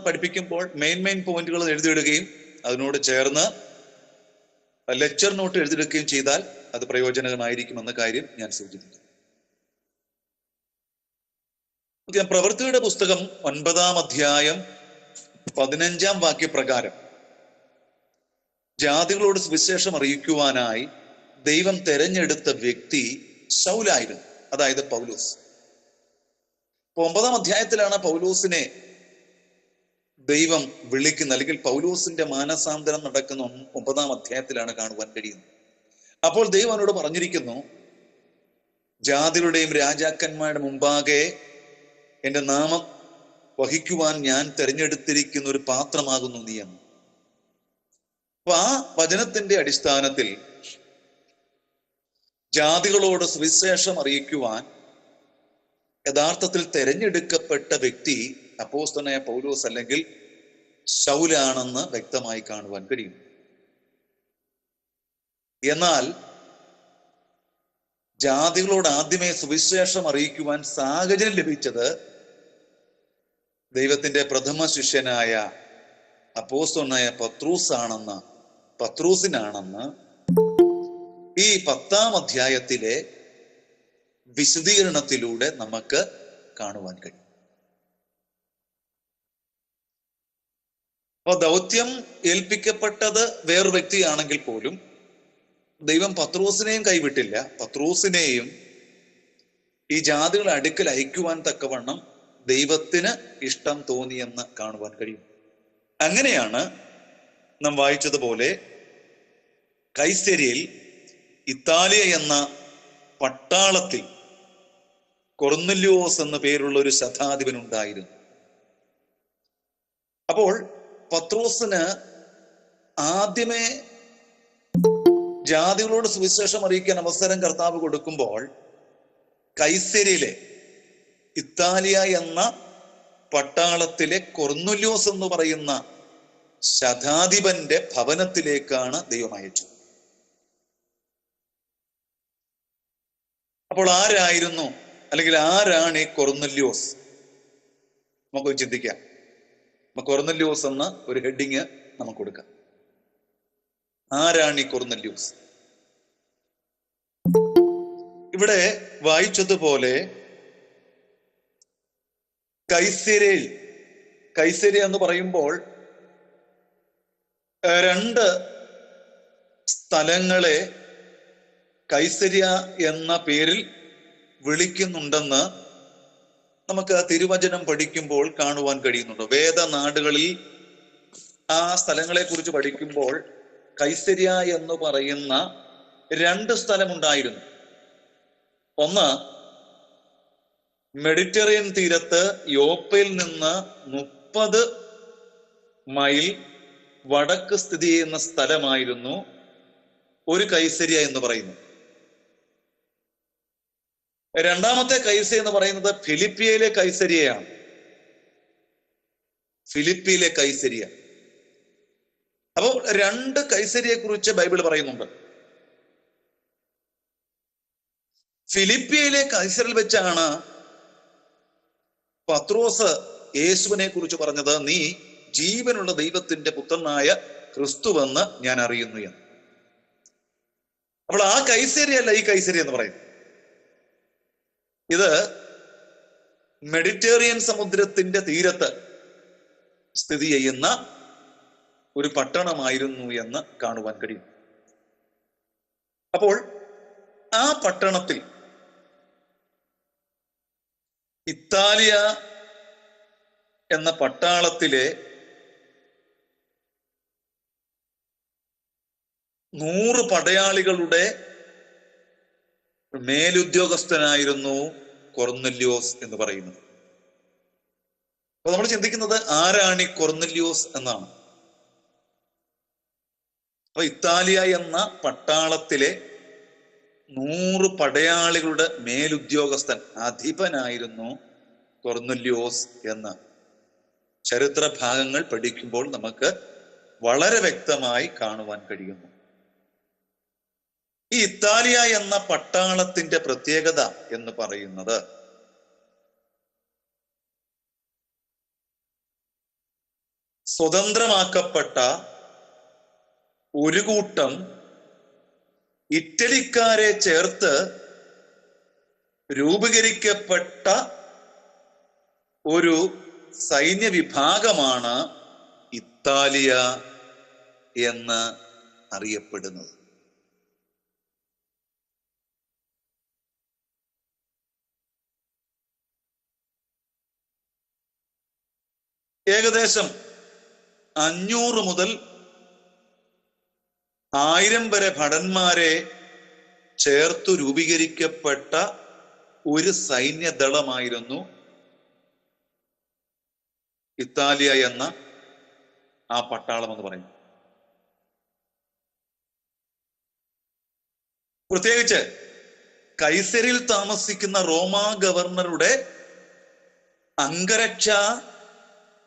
പഠിപ്പിക്കുമ്പോൾ മെയിൻ പോയിന്റുകൾ എഴുതിയിടുകയും അതിനോട് ചേർന്ന് ലെക്ചർ നോട്ട് എഴുതിയെടുക്കുകയും ചെയ്താൽ അത് പ്രയോജനകരമായിരിക്കുമെന്ന കാര്യം ഞാൻ സൂചിപ്പിക്കുന്നു. പ്രവൃത്തിയുടെ പുസ്തകം 9-ാം അധ്യായം 15-ാം വാക്യപ്രകാരം ജാതികളോട് സുവിശേഷം അറിയിക്കുവാനായി ദൈവം തെരഞ്ഞെടുത്ത വ്യക്തി ശൗലായിരുന്നു, അതായത് പൗലോസ്. 9-ാം അധ്യായത്തിലാണ് പൗലോസിനെ ദൈവം വിളിക്കുന്ന, അല്ലെങ്കിൽ പൗലോസിന്റെ മാനസാന്തരം നടക്കുന്ന 9-ാം അധ്യായത്തിലാണ് കാണുവാൻ കഴിയുന്നത്. അപ്പോൾ ദൈവം അവനോട് പറഞ്ഞിരിക്കുന്നു, ജാതികളുടെയും രാജാക്കന്മാരുടെ മുമ്പാകെ എൻ്റെ നാമം വഹിക്കുവാൻ ഞാൻ തെരഞ്ഞെടുത്തിരിക്കുന്ന ഒരു പാത്രമാകുന്നു നീ എന്ന്. അപ്പൊ ആ വചനത്തിന്റെ അടിസ്ഥാനത്തിൽ ജാതികളോട് സുവിശേഷം അറിയിക്കുവാൻ യഥാർത്ഥത്തിൽ തെരഞ്ഞെടുക്കപ്പെട്ട വ്യക്തി അപ്പോസ്തലനായ പൗലോസ് അല്ലെങ്കിൽ ശൗലാണെന്ന് വ്യക്തമായി കാണുവാൻ കഴിയും. എന്നാൽ ജാതികളോട് ആദ്യമേ സുവിശേഷം അറിയിക്കുവാൻ സാഹചര്യം ലഭിച്ചത് ദൈവത്തിന്റെ പ്രഥമ ശിഷ്യനായ അപ്പോസ്തലനായ പത്രൂസിനാണെന്ന് ഈ 10-ാം അധ്യായത്തിലെ വിശദീകരണത്തിലൂടെ നമുക്ക് കാണുവാൻ കഴിയും. അപ്പൊ ദൗത്യം ഏൽപ്പിക്കപ്പെട്ടത് വേറൊരു വ്യക്തിയാണെങ്കിൽ പോലും ദൈവം പത്രൂസിനെയും കൈവിട്ടില്ല. പത്രൂസിനെയും ഈ ജാതികളെ അടുക്കൽ അയക്കുവാൻ തക്കവണ്ണം ദൈവത്തിന് ഇഷ്ടം തോന്നിയെന്ന് കാണുവാൻ കഴിയും. അങ്ങനെയാണ് നാം വായിച്ചതുപോലെ കൈസര്യയിൽ ഇത്താലിയ എന്ന പട്ടാളത്തിൽ കൊർന്നല്യോസ് എന്ന പേരുള്ള ഒരു ശതാധിപൻ ഉണ്ടായിരുന്നു. അപ്പോൾ പത്രോസിന് ആദ്യമേ ജാതികളോട് സുവിശേഷം അറിയിക്കാൻ അവസരം കർത്താവ് കൊടുക്കുമ്പോൾ കൈസര്യയിലെ ഇത്താലിയ എന്ന പട്ടാളത്തിലെ കൊർന്നല്യോസ് എന്ന് പറയുന്ന ശതാധിപന്റെ ഭവനത്തിലേക്കാണ് ദൈവം അയച്ചത്. അപ്പോൾ ആരായിരുന്നു, അല്ലെങ്കിൽ ആരാണ് ഈ കൊർന്നല്യോസ്? നമുക്ക് ചിന്തിക്കാം. കൊർന്നല്യോസ് എന്ന ഒരു ഹെഡിങ് നമുക്ക് കൊടുക്കാം. ആരാണ് ഈ കൊർന്നല്യോസ്? ഇവിടെ വായിച്ചതുപോലെ കൈസര്യ എന്ന് പറയുമ്പോൾ 2 സ്ഥലങ്ങളെ കൈസര്യ എന്ന പേരിൽ വിളിക്കുന്നുണ്ടെന്ന് നമുക്ക് തിരുവചനം പഠിക്കുമ്പോൾ കാണുവാൻ കഴിയുന്നുണ്ട്. വേദനാടുകളിൽ ആ സ്ഥലങ്ങളെ കുറിച്ച് പഠിക്കുമ്പോൾ കൈസര്യ എന്ന് പറയുന്ന 2 സ്ഥലമുണ്ടായിരുന്നു. ഒന്ന്, മെഡിറ്ററേനിയൻ തീരത്ത് യോപ്പയിൽ നിന്ന് 30 മൈൽ വടക്ക് സ്ഥിതി ചെയ്യുന്ന സ്ഥലമായിരുന്നു ഒരു കൈസര്യ എന്ന് പറയുന്നത്. രണ്ടാമത്തെ കൈസര്യ എന്ന് പറയുന്നത് ഫിലിപ്പിയിലെ കൈസര്യയാണ്. ഫിലിപ്പിയിലെ കൈസര്യ. അപ്പോൾ 2 കൈസര്യയെ കുറിച്ച് ബൈബിൾ പറയുന്നുണ്ട്. ഫിലിപ്പിയിലെ കൈസരിൽ വെച്ചാണ് പത്രോസ് യേശുവിനെ കുറിച്ച് പറഞ്ഞത്, നീ ജീവനുള്ള ദൈവത്തിന്റെ പുത്രനായ ക്രിസ്തുവെന്ന് ഞാൻ അറിയുന്നു എന്ന്. അപ്പോൾ ആ കൈസര്യ അല്ല ഈ കൈസര്യ എന്ന് പറയുന്നത്. ഇത് മെഡിറ്ററേനിയൻ സമുദ്രത്തിന്റെ തീരത്ത് സ്ഥിതി ചെയ്യുന്ന ഒരു പട്ടണമായിരുന്നു എന്ന് കാണുവാൻ കഴിയും. അപ്പോൾ ആ പട്ടണത്തിൽ ഇത്താലിയ എന്ന പട്ടാളത്തിലെ 100 പടയാളികളുടെ മേലുദ്യോഗസ്ഥനായിരുന്നു കൊർന്നല്യോസ് എന്ന് പറയുന്നത്. അപ്പൊ നമ്മൾ ചിന്തിക്കുന്നത് ആരാണ് ഈ കൊർന്നല്യോസ് എന്നാണ്. അപ്പൊ ഇത്താലിയ എന്ന പട്ടാളത്തിലെ 100 പടയാളികളുടെ മേലുദ്യോഗസ്ഥൻ, അധിപനായിരുന്നു കൊർന്നല്യോസ് എന്ന് ചരിത്ര ഭാഗങ്ങൾ പഠിക്കുമ്പോൾ നമുക്ക് വളരെ വ്യക്തമായി കാണുവാൻ കഴിയുന്നു. ഈ ഇത്താലിയ എന്ന പട്ടാളത്തിന്റെ പ്രത്യേകത എന്ന് പറയുന്നത് സ്വതന്ത്രമാക്കപ്പെട്ട ഒരു കൂട്ടം ഇറ്റലിക്കാരെ ചേർത്ത് രൂപീകരിക്കപ്പെട്ട ഒരു സൈന്യ വിഭാഗമാണ് ഇത്താലിയ എന്ന് അറിയപ്പെടുന്നത്. ഏകദേശം 500 മുതൽ 1000 വരെ ഭടന്മാരെ ചേർത്തു രൂപീകരിക്കപ്പെട്ട ഒരു സൈന്യദളമായിരുന്നു ഇത്താലിയ എന്ന ആ പട്ടാളം എന്ന് പറയും. പ്രത്യേകിച്ച് കൈസരിൽ താമസിക്കുന്ന റോമാ ഗവർണറുടെ അംഗരക്ഷാ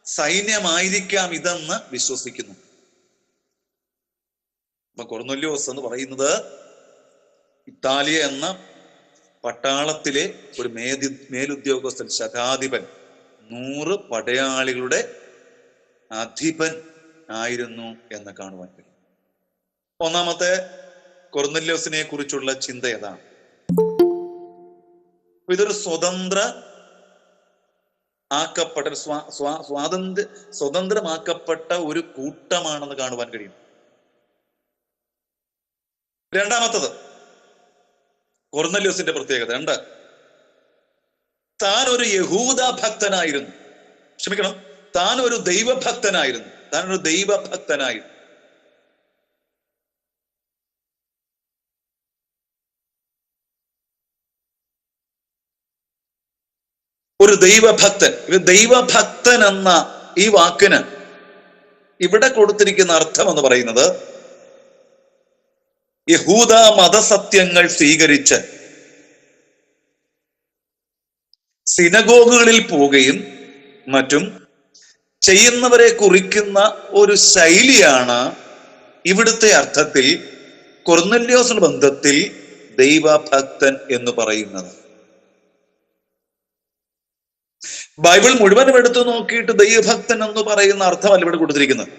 സൈന്യമായിരിക്കാം ഇതെന്ന് വിശ്വസിക്കുന്നു. അപ്പൊ കൊർന്നല്യോസ് എന്ന് പറയുന്നത് ഇത്താലിയ എന്ന പട്ടാളത്തിലെ ഒരു മേലുദ്യോഗസ്ഥൻ, ശതാധിപൻ, 100 പടയാളികളുടെ അധിപൻ ആയിരുന്നു എന്ന് കാണുവാൻ കഴിയും. ഒന്നാമത്തെ കൊർന്നല്യോസിനെ കുറിച്ചുള്ള ചിന്ത ഏതാണ്? ഇതൊരു സ്വതന്ത്രമാക്കപ്പെട്ട ഒരു കൂട്ടമാണെന്ന് കാണുവാൻ കഴിയും. രണ്ടാമത്തത് കൊർന്നല്യോസിന്റെ പ്രത്യേകത 2, താൻ ഒരു യഹൂദ ഭക്തനായിരുന്നു. ക്ഷമിക്കണം, താൻ ഒരു ദൈവഭക്തനായിരുന്നു. ഒരു ദൈവഭക്തൻ. ദൈവഭക്തൻ എന്ന ഈ വാക്കിന് ഇവിടെ കൊടുത്തിരിക്കുന്ന അർത്ഥം എന്ന് പറയുന്നത് യഹൂദ മതസത്യങ്ങൾ സ്വീകരിച്ച് സിനഗോഗുകളിൽ പോവുകയും മറ്റും ചെയ്യുന്നവരെ കുറിക്കുന്ന ഒരു ശൈലിയാണ് ഇവിടുത്തെ അർത്ഥത്തിൽ കൊർന്നല്യോസ് ബന്ധത്തിൽ ദൈവഭക്തൻ എന്ന് പറയുന്നത്. ബൈബിൾ മുഴുവനും എടുത്തു നോക്കിയിട്ട് ദൈവഭക്തൻ എന്ന് പറയുന്ന അർത്ഥമല്ല ഇവിടെ കൊടുത്തിരിക്കുന്നത്.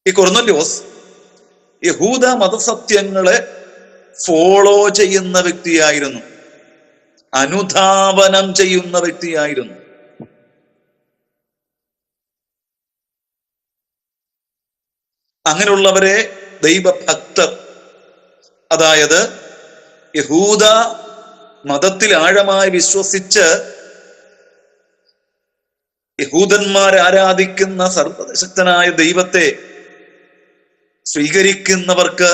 ഈ കൊർന്നല്യോസ് യഹൂദ മതസത്യങ്ങളെ ഫോളോ ചെയ്യുന്ന വ്യക്തിയായിരുന്നു, അനുധാവനം ചെയ്യുന്ന വ്യക്തിയായിരുന്നു. അങ്ങനെയുള്ളവരെ ദൈവഭക്തർ, അതായത് യഹൂദ മതത്തിൽ ആഴമായി വിശ്വസിച്ച് യഹൂദന്മാർ ആരാധിക്കുന്ന സർവശക്തനായ ദൈവത്തെ സ്വീകരിക്കുന്നവർക്ക്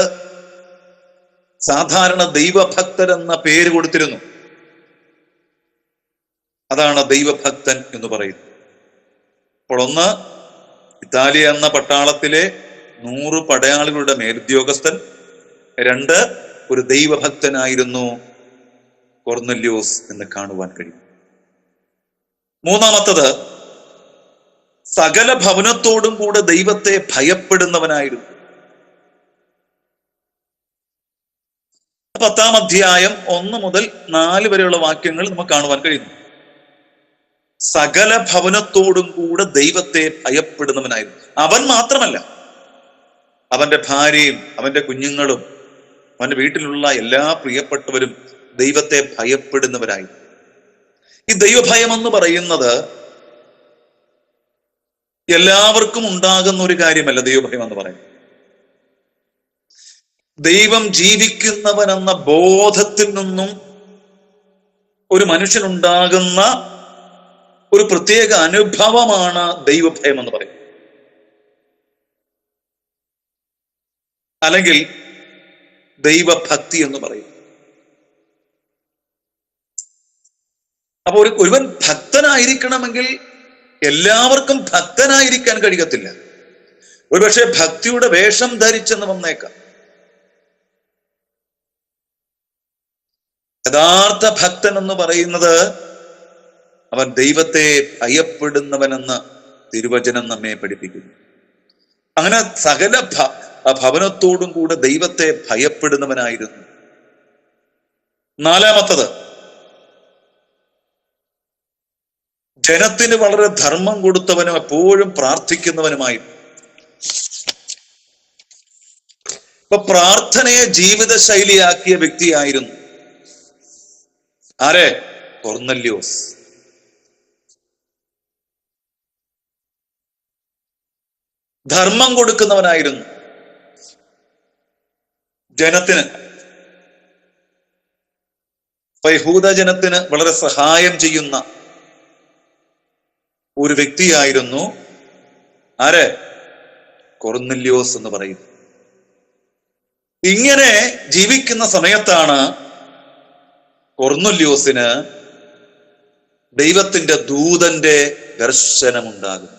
സാധാരണ ദൈവഭക്തർ എന്ന പേര് കൊടുത്തിരുന്നു. അതാണ് ദൈവഭക്തൻ എന്ന് പറയുന്നത്. അപ്പോൾ ഒന്ന്, ഇത്താലിയ എന്ന പട്ടാളത്തിലെ 100 പടയാളികളുടെ മേലുദ്യോഗസ്ഥൻ. 2, ഒരു ദൈവഭക്തനായിരുന്നു കൊർന്നല്യോസ് എന്ന് കാണുവാൻ കഴിയും. മൂന്നാമത്തത്, സകല ഭവനത്തോടും കൂടെ ദൈവത്തെ ഭയപ്പെടുന്നവനായിരുന്നു. 10-ാം അധ്യായം 1 മുതൽ 4 വരെയുള്ള വാക്യങ്ങൾ നമുക്ക് കാണുവാൻ കഴിയുന്നു. സകല ഭവനത്തോടും കൂടെ ദൈവത്തെ ഭയപ്പെടുന്നവനായിരുന്നു. അവൻ മാത്രമല്ല, അവന്റെ ഭാര്യയും അവന്റെ കുഞ്ഞുങ്ങളും അവന്റെ വീട്ടിലുള്ള എല്ലാ പ്രിയപ്പെട്ടവരും ദൈവത്തെ ഭയപ്പെടുന്നവരായി. ഈ ദൈവഭയം എന്ന് പറയുന്നത് എല്ലാവർക്കും ഉണ്ടാകുന്ന ഒരു കാര്യമല്ല. ദൈവഭയം എന്ന് പറയുന്നത് ദൈവം ജീവിക്കുന്നവൻ എന്ന ബോധത്തിൽ നിന്നും ഒരു മനുഷ്യനുണ്ടാകുന്ന ഒരു പ്രത്യേക അനുഭവമാണ് ദൈവഭയം എന്ന് പറയുന്നത്. അല്ലെങ്കിൽ ദൈവഭക്തി എന്ന് പറയും. അപ്പൊ ഒരുവൻ ഭക്തനായിരിക്കണമെങ്കിൽ എല്ലാവർക്കും ഭക്തനായിരിക്കാൻ കഴിയത്തില്ല. ഒരുപക്ഷെ ഭക്തിയുടെ വേഷം ധരിച്ചെന്ന് വന്നേക്കാം. യഥാർത്ഥ ഭക്തൻ എന്ന് പറയുന്നത് അവൻ ദൈവത്തെ ഭയപ്പെടുന്നവനെന്ന് തിരുവചനം നമ്മെ പഠിപ്പിക്കുന്നു. അങ്ങനെ സകല ഭവനത്തോടും കൂടെ ദൈവത്തെ ഭയപ്പെടുന്നവനായിരുന്നു. നാലാമത്തത്, ജനത്തിന് വളരെ ധർമ്മം കൊടുത്തവനും എപ്പോഴും പ്രാർത്ഥിക്കുന്നവനുമായി. ഇപ്പൊ പ്രാർത്ഥനയെ ജീവിത ശൈലിയാക്കിയ വ്യക്തിയായിരുന്നു ആരെ? കൊർന്നല്യോസ്. ധർമ്മം കൊടുക്കുന്നവനായിരുന്നു ജനത്തിന്. യഹൂദ ജനത്തിന് വളരെ സഹായം ചെയ്യുന്ന ഒരു വ്യക്തിയായിരുന്നു ആരെ? കൊർന്നല്യോസ് എന്ന് പറയുന്നത്. ഇങ്ങനെ ജീവിക്കുന്ന സമയത്താണ് കൊർന്നല്യോസിന് ദൈവത്തിന്റെ ദൂതന്റെ ദർശനമുണ്ടാകുന്നത്.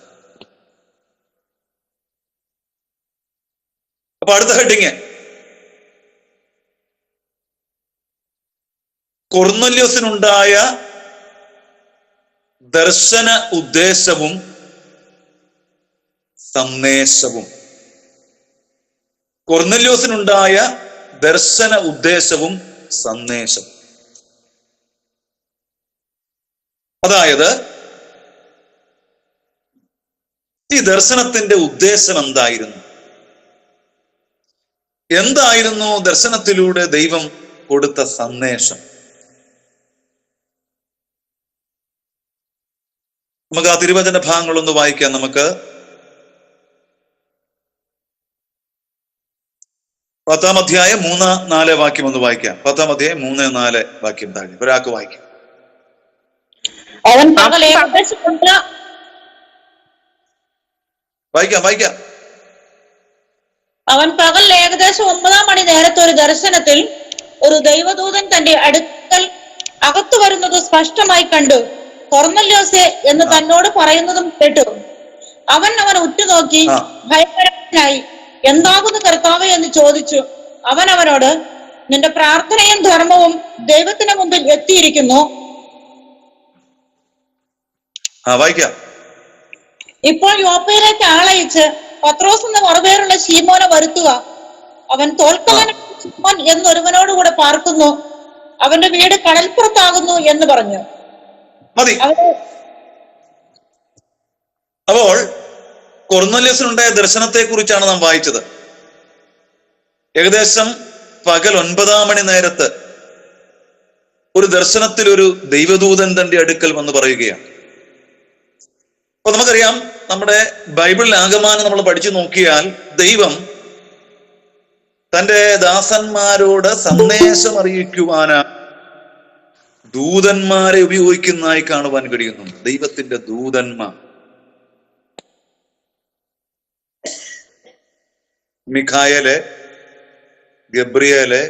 അപ്പൊ അടുത്ത ഹെഡിങ്, കൊർന്നല്യോസിനുണ്ടായ ദർശന ഉദ്ദേശവും സന്ദേശവും. കൊർന്നല്യോസിനുണ്ടായ ദർശന ഉദ്ദേശവും സന്ദേശം. അതായത് ഈ ദർശനത്തിന്റെ ഉദ്ദേശം എന്തായിരുന്നു? എന്തായിരുന്നു ദർശനത്തിലൂടെ ദൈവം കൊടുത്ത സന്ദേശം? നമുക്ക് ആ തിരുവചന ഭാഗങ്ങളൊന്ന് വായിക്കാം. നമുക്ക് 10-ാം അധ്യായം 3-4 വാക്യം ഒന്ന് വായിക്കാം. 10-ാം അധ്യായം 3-4 വാക്യം താഴെ ഒരാൾക്ക് വായിക്കാം. വായിക്കാം. അവൻ പകൽ ഏകദേശം 9-ാം മണി നേരത്തെ ഒരു ദർശനത്തിൽ ഒരു ദൈവദൂതൻ തന്റെ അടുക്കൽ അകത്തു വരുന്നത് സ്പഷ്ടമായി കണ്ടു. കൊർന്നല്യോസേ എന്ന് തന്നോട് പറയുന്നതും കേട്ടു. അവൻ ഉറ്റുനോക്കി ഭയങ്കരനായി, എന്താകുന്നു കർത്താവേ എന്ന് ചോദിച്ചു. അവൻ അവനോട്, നിന്റെ പ്രാർത്ഥനയും ധർമ്മവും ദൈവത്തിന് മുമ്പിൽ എത്തിയിരിക്കുന്നു. ഇപ്പോൾ യോപ്പയിലേക്ക് ആളയച്ച് പത്രോസ് എന്ന മറുപേരുള്ള ശീമോനെ വരുത്തുക. അവൻ തോൽക്കലൻ ശീമോൻ എന്നൊരുവനോടുകൂടെ പാർക്കുന്നു. അവന്റെ വീട് കടൽപ്പുറത്താകുന്നു എന്ന് പറഞ്ഞു. മതി. അപ്പോൾ കൊർന്നല്യോസിനുണ്ടായ ദർശനത്തെ കുറിച്ചാണ് നാം വായിച്ചത്. ഏകദേശം പകൽ 9-ാം മണി നേരത്ത് ഒരു ദർശനത്തിൽ ഒരു ദൈവദൂതൻ തന്റെ അടുക്കൽ വന്ന് പറയുകയാണ്. അപ്പൊ നമുക്കറിയാം, നമ്മുടെ ബൈബിളിൽ ആകമാനം നമ്മൾ പഠിച്ചു നോക്കിയാൽ ദൈവം തന്റെ ദാസന്മാരോട് സന്ദേശം അറിയിക്കുവാനാ ദൂതന്മാരെ ഉപയോഗിക്കുന്നതായി കാണുവാൻ കഴിയുന്നുണ്ട്. ദൈവത്തിന്റെ ദൂതന്മാർ, മിഖായേല്, ഗബ്രിയേല്,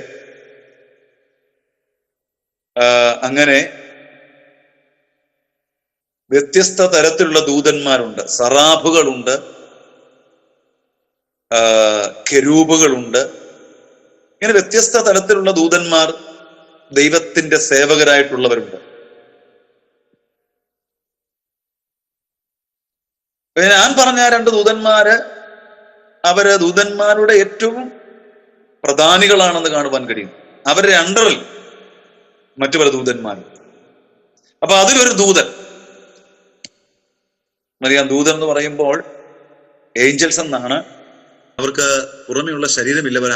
അങ്ങനെ വ്യത്യസ്ത തരത്തിലുള്ള ദൂതന്മാരുണ്ട്. സറാഫുകളുണ്ട്, കെരൂബുകളുണ്ട്. ഇങ്ങനെ വ്യത്യസ്ത തരത്തിലുള്ള ദൂതന്മാർ ദൈവത്തിന്റെ സേവകരായിട്ടുള്ളവരുണ്ട്. ഞാൻ പറഞ്ഞ 2 ദൂതന്മാര് അവര് ദൂതന്മാരുടെ ഏറ്റവും പ്രധാനികളാണെന്ന് കാണുവാൻ കഴിയും. അവരുടെ അണ്ടറിൽ മറ്റു പല ദൂതന്മാരും. അപ്പൊ അതിലൊരു ദൂതൻ, അറിയാം, ദൂതൻ എന്ന് പറയുമ്പോൾ ഏഞ്ചൽസ് എന്നാണ്. അവർക്ക് പുറമെയുള്ള ശരീരമില്ല, അവർ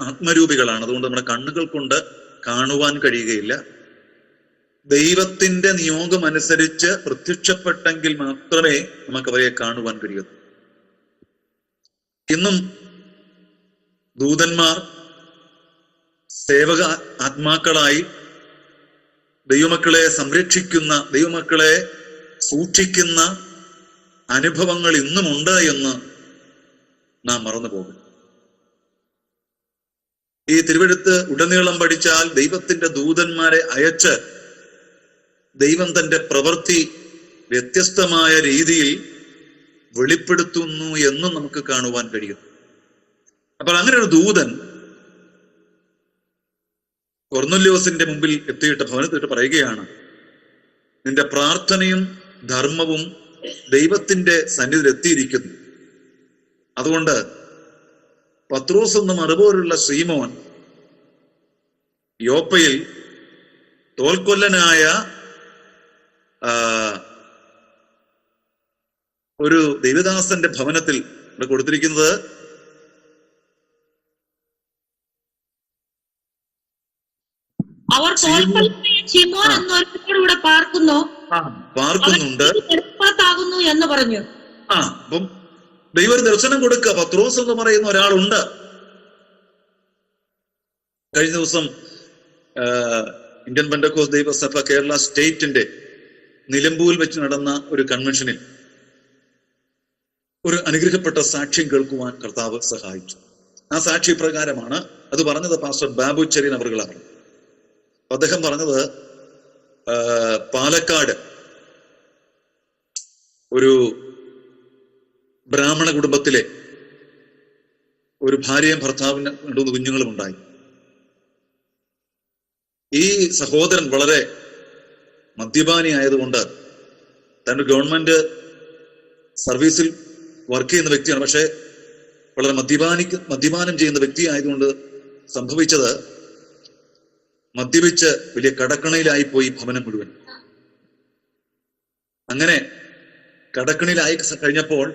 ആത്മരൂപികളാണ്. അതുകൊണ്ട് നമ്മുടെ കണ്ണുകൾ കൊണ്ട് കാണുവാൻ കഴിയുകയില്ല. ദൈവത്തിന്റെ നിയോഗം അനുസരിച്ച് പ്രത്യക്ഷപ്പെട്ടെങ്കിൽ മാത്രമേ നമുക്ക് അവരെ കാണുവാൻ കഴിയൂ. ഇന്നും ദൂതന്മാർ സേവക ആത്മാക്കളായി ദൈവമക്കളെ സംരക്ഷിക്കുന്ന, ദൈവമക്കളെ സൂക്ഷിക്കുന്ന അനുഭവങ്ങൾ ഇന്നുമുണ്ട് എന്ന് നാം മറന്നു പോകും. ഈ തിരുവെഴുത്ത് ഉടനീളം പഠിച്ചാൽ ദൈവത്തിന്റെ ദൂതന്മാരെ അയച്ച് ദൈവം തന്റെ പ്രവൃത്തി വ്യത്യസ്തമായ രീതിയിൽ വെളിപ്പെടുത്തുന്നു എന്നും നമുക്ക് കാണുവാൻ കഴിയും. അപ്പോൾ അങ്ങനെ ഒരു ദൂതൻ കൊർന്നല്യോസിന്റെ മുമ്പിൽ എത്തിയിട്ട് ഭവനത്തിട്ട് പറയുകയാണ്, നിന്റെ പ്രാർത്ഥനയും ധർമ്മവും ദൈവത്തിന്റെ സന്നിധിയിൽ എത്തിയിരിക്കുന്നു. അതുകൊണ്ട് പത്രോസ് എന്ന മറുപോലുള്ള ശീമോൻ യോപ്പയിൽ തോൽക്കൊല്ലനായ ഒരു ദൈവദാസന്റെ ഭവനത്തിൽ ഇവിടെ കൊടുത്തിരിക്കുന്നത് അവർ ശിമോൻ എന്നൊരുവരോടുകൂടെ പാർക്കുന്നുണ്ട് എന്ന് പറഞ്ഞു. അപ്പം ദൈവം ഒരു ദർശനം കൊടുക്കുക. പത്രോസ് എന്ന് പറയുന്ന ഒരാളുണ്ട്. കഴിഞ്ഞ ദിവസം ഇന്ത്യൻ പെന്തക്കോസ്ത് ദൈവസഭ കേരള സ്റ്റേറ്റിന്റെ നിലമ്പൂരിൽ വെച്ച് നടന്ന ഒരു കൺവെൻഷനിൽ ഒരു അനുഗ്രഹപ്പെട്ട സാക്ഷ്യം കേൾക്കുവാൻ കർത്താവ് സഹായിച്ചു. ആ സാക്ഷി പ്രകാരമാണ് അത് പറഞ്ഞത്. പാസ്റ്റർ ബാബു ചെറിയൻ അവറുകളാണ്. അദ്ദേഹം പറഞ്ഞത് പാലക്കാട് ഒരു ബ്രാഹ്മണ കുടുംബത്തിലെ ഒരു ഭാര്യയും ഭർത്താവിന് 2 കുഞ്ഞുങ്ങളും ഉണ്ടായി. ഈ സഹോദരൻ വളരെ മദ്യപാനി ആയതുകൊണ്ട് തന്റെ ഗവൺമെന്റ് സർവീസിൽ വർക്ക് ചെയ്യുന്ന വ്യക്തിയാണ്. പക്ഷെ വളരെ മദ്യപാനം ചെയ്യുന്ന വ്യക്തി ആയതുകൊണ്ട് സംഭവിച്ചത് മദ്യപിച്ച് വലിയ കടക്കണയിലായി പോയി ഭവനം മുഴുവൻ. അങ്ങനെ കടക്കണിലായി കഴിഞ്ഞപ്പോൾ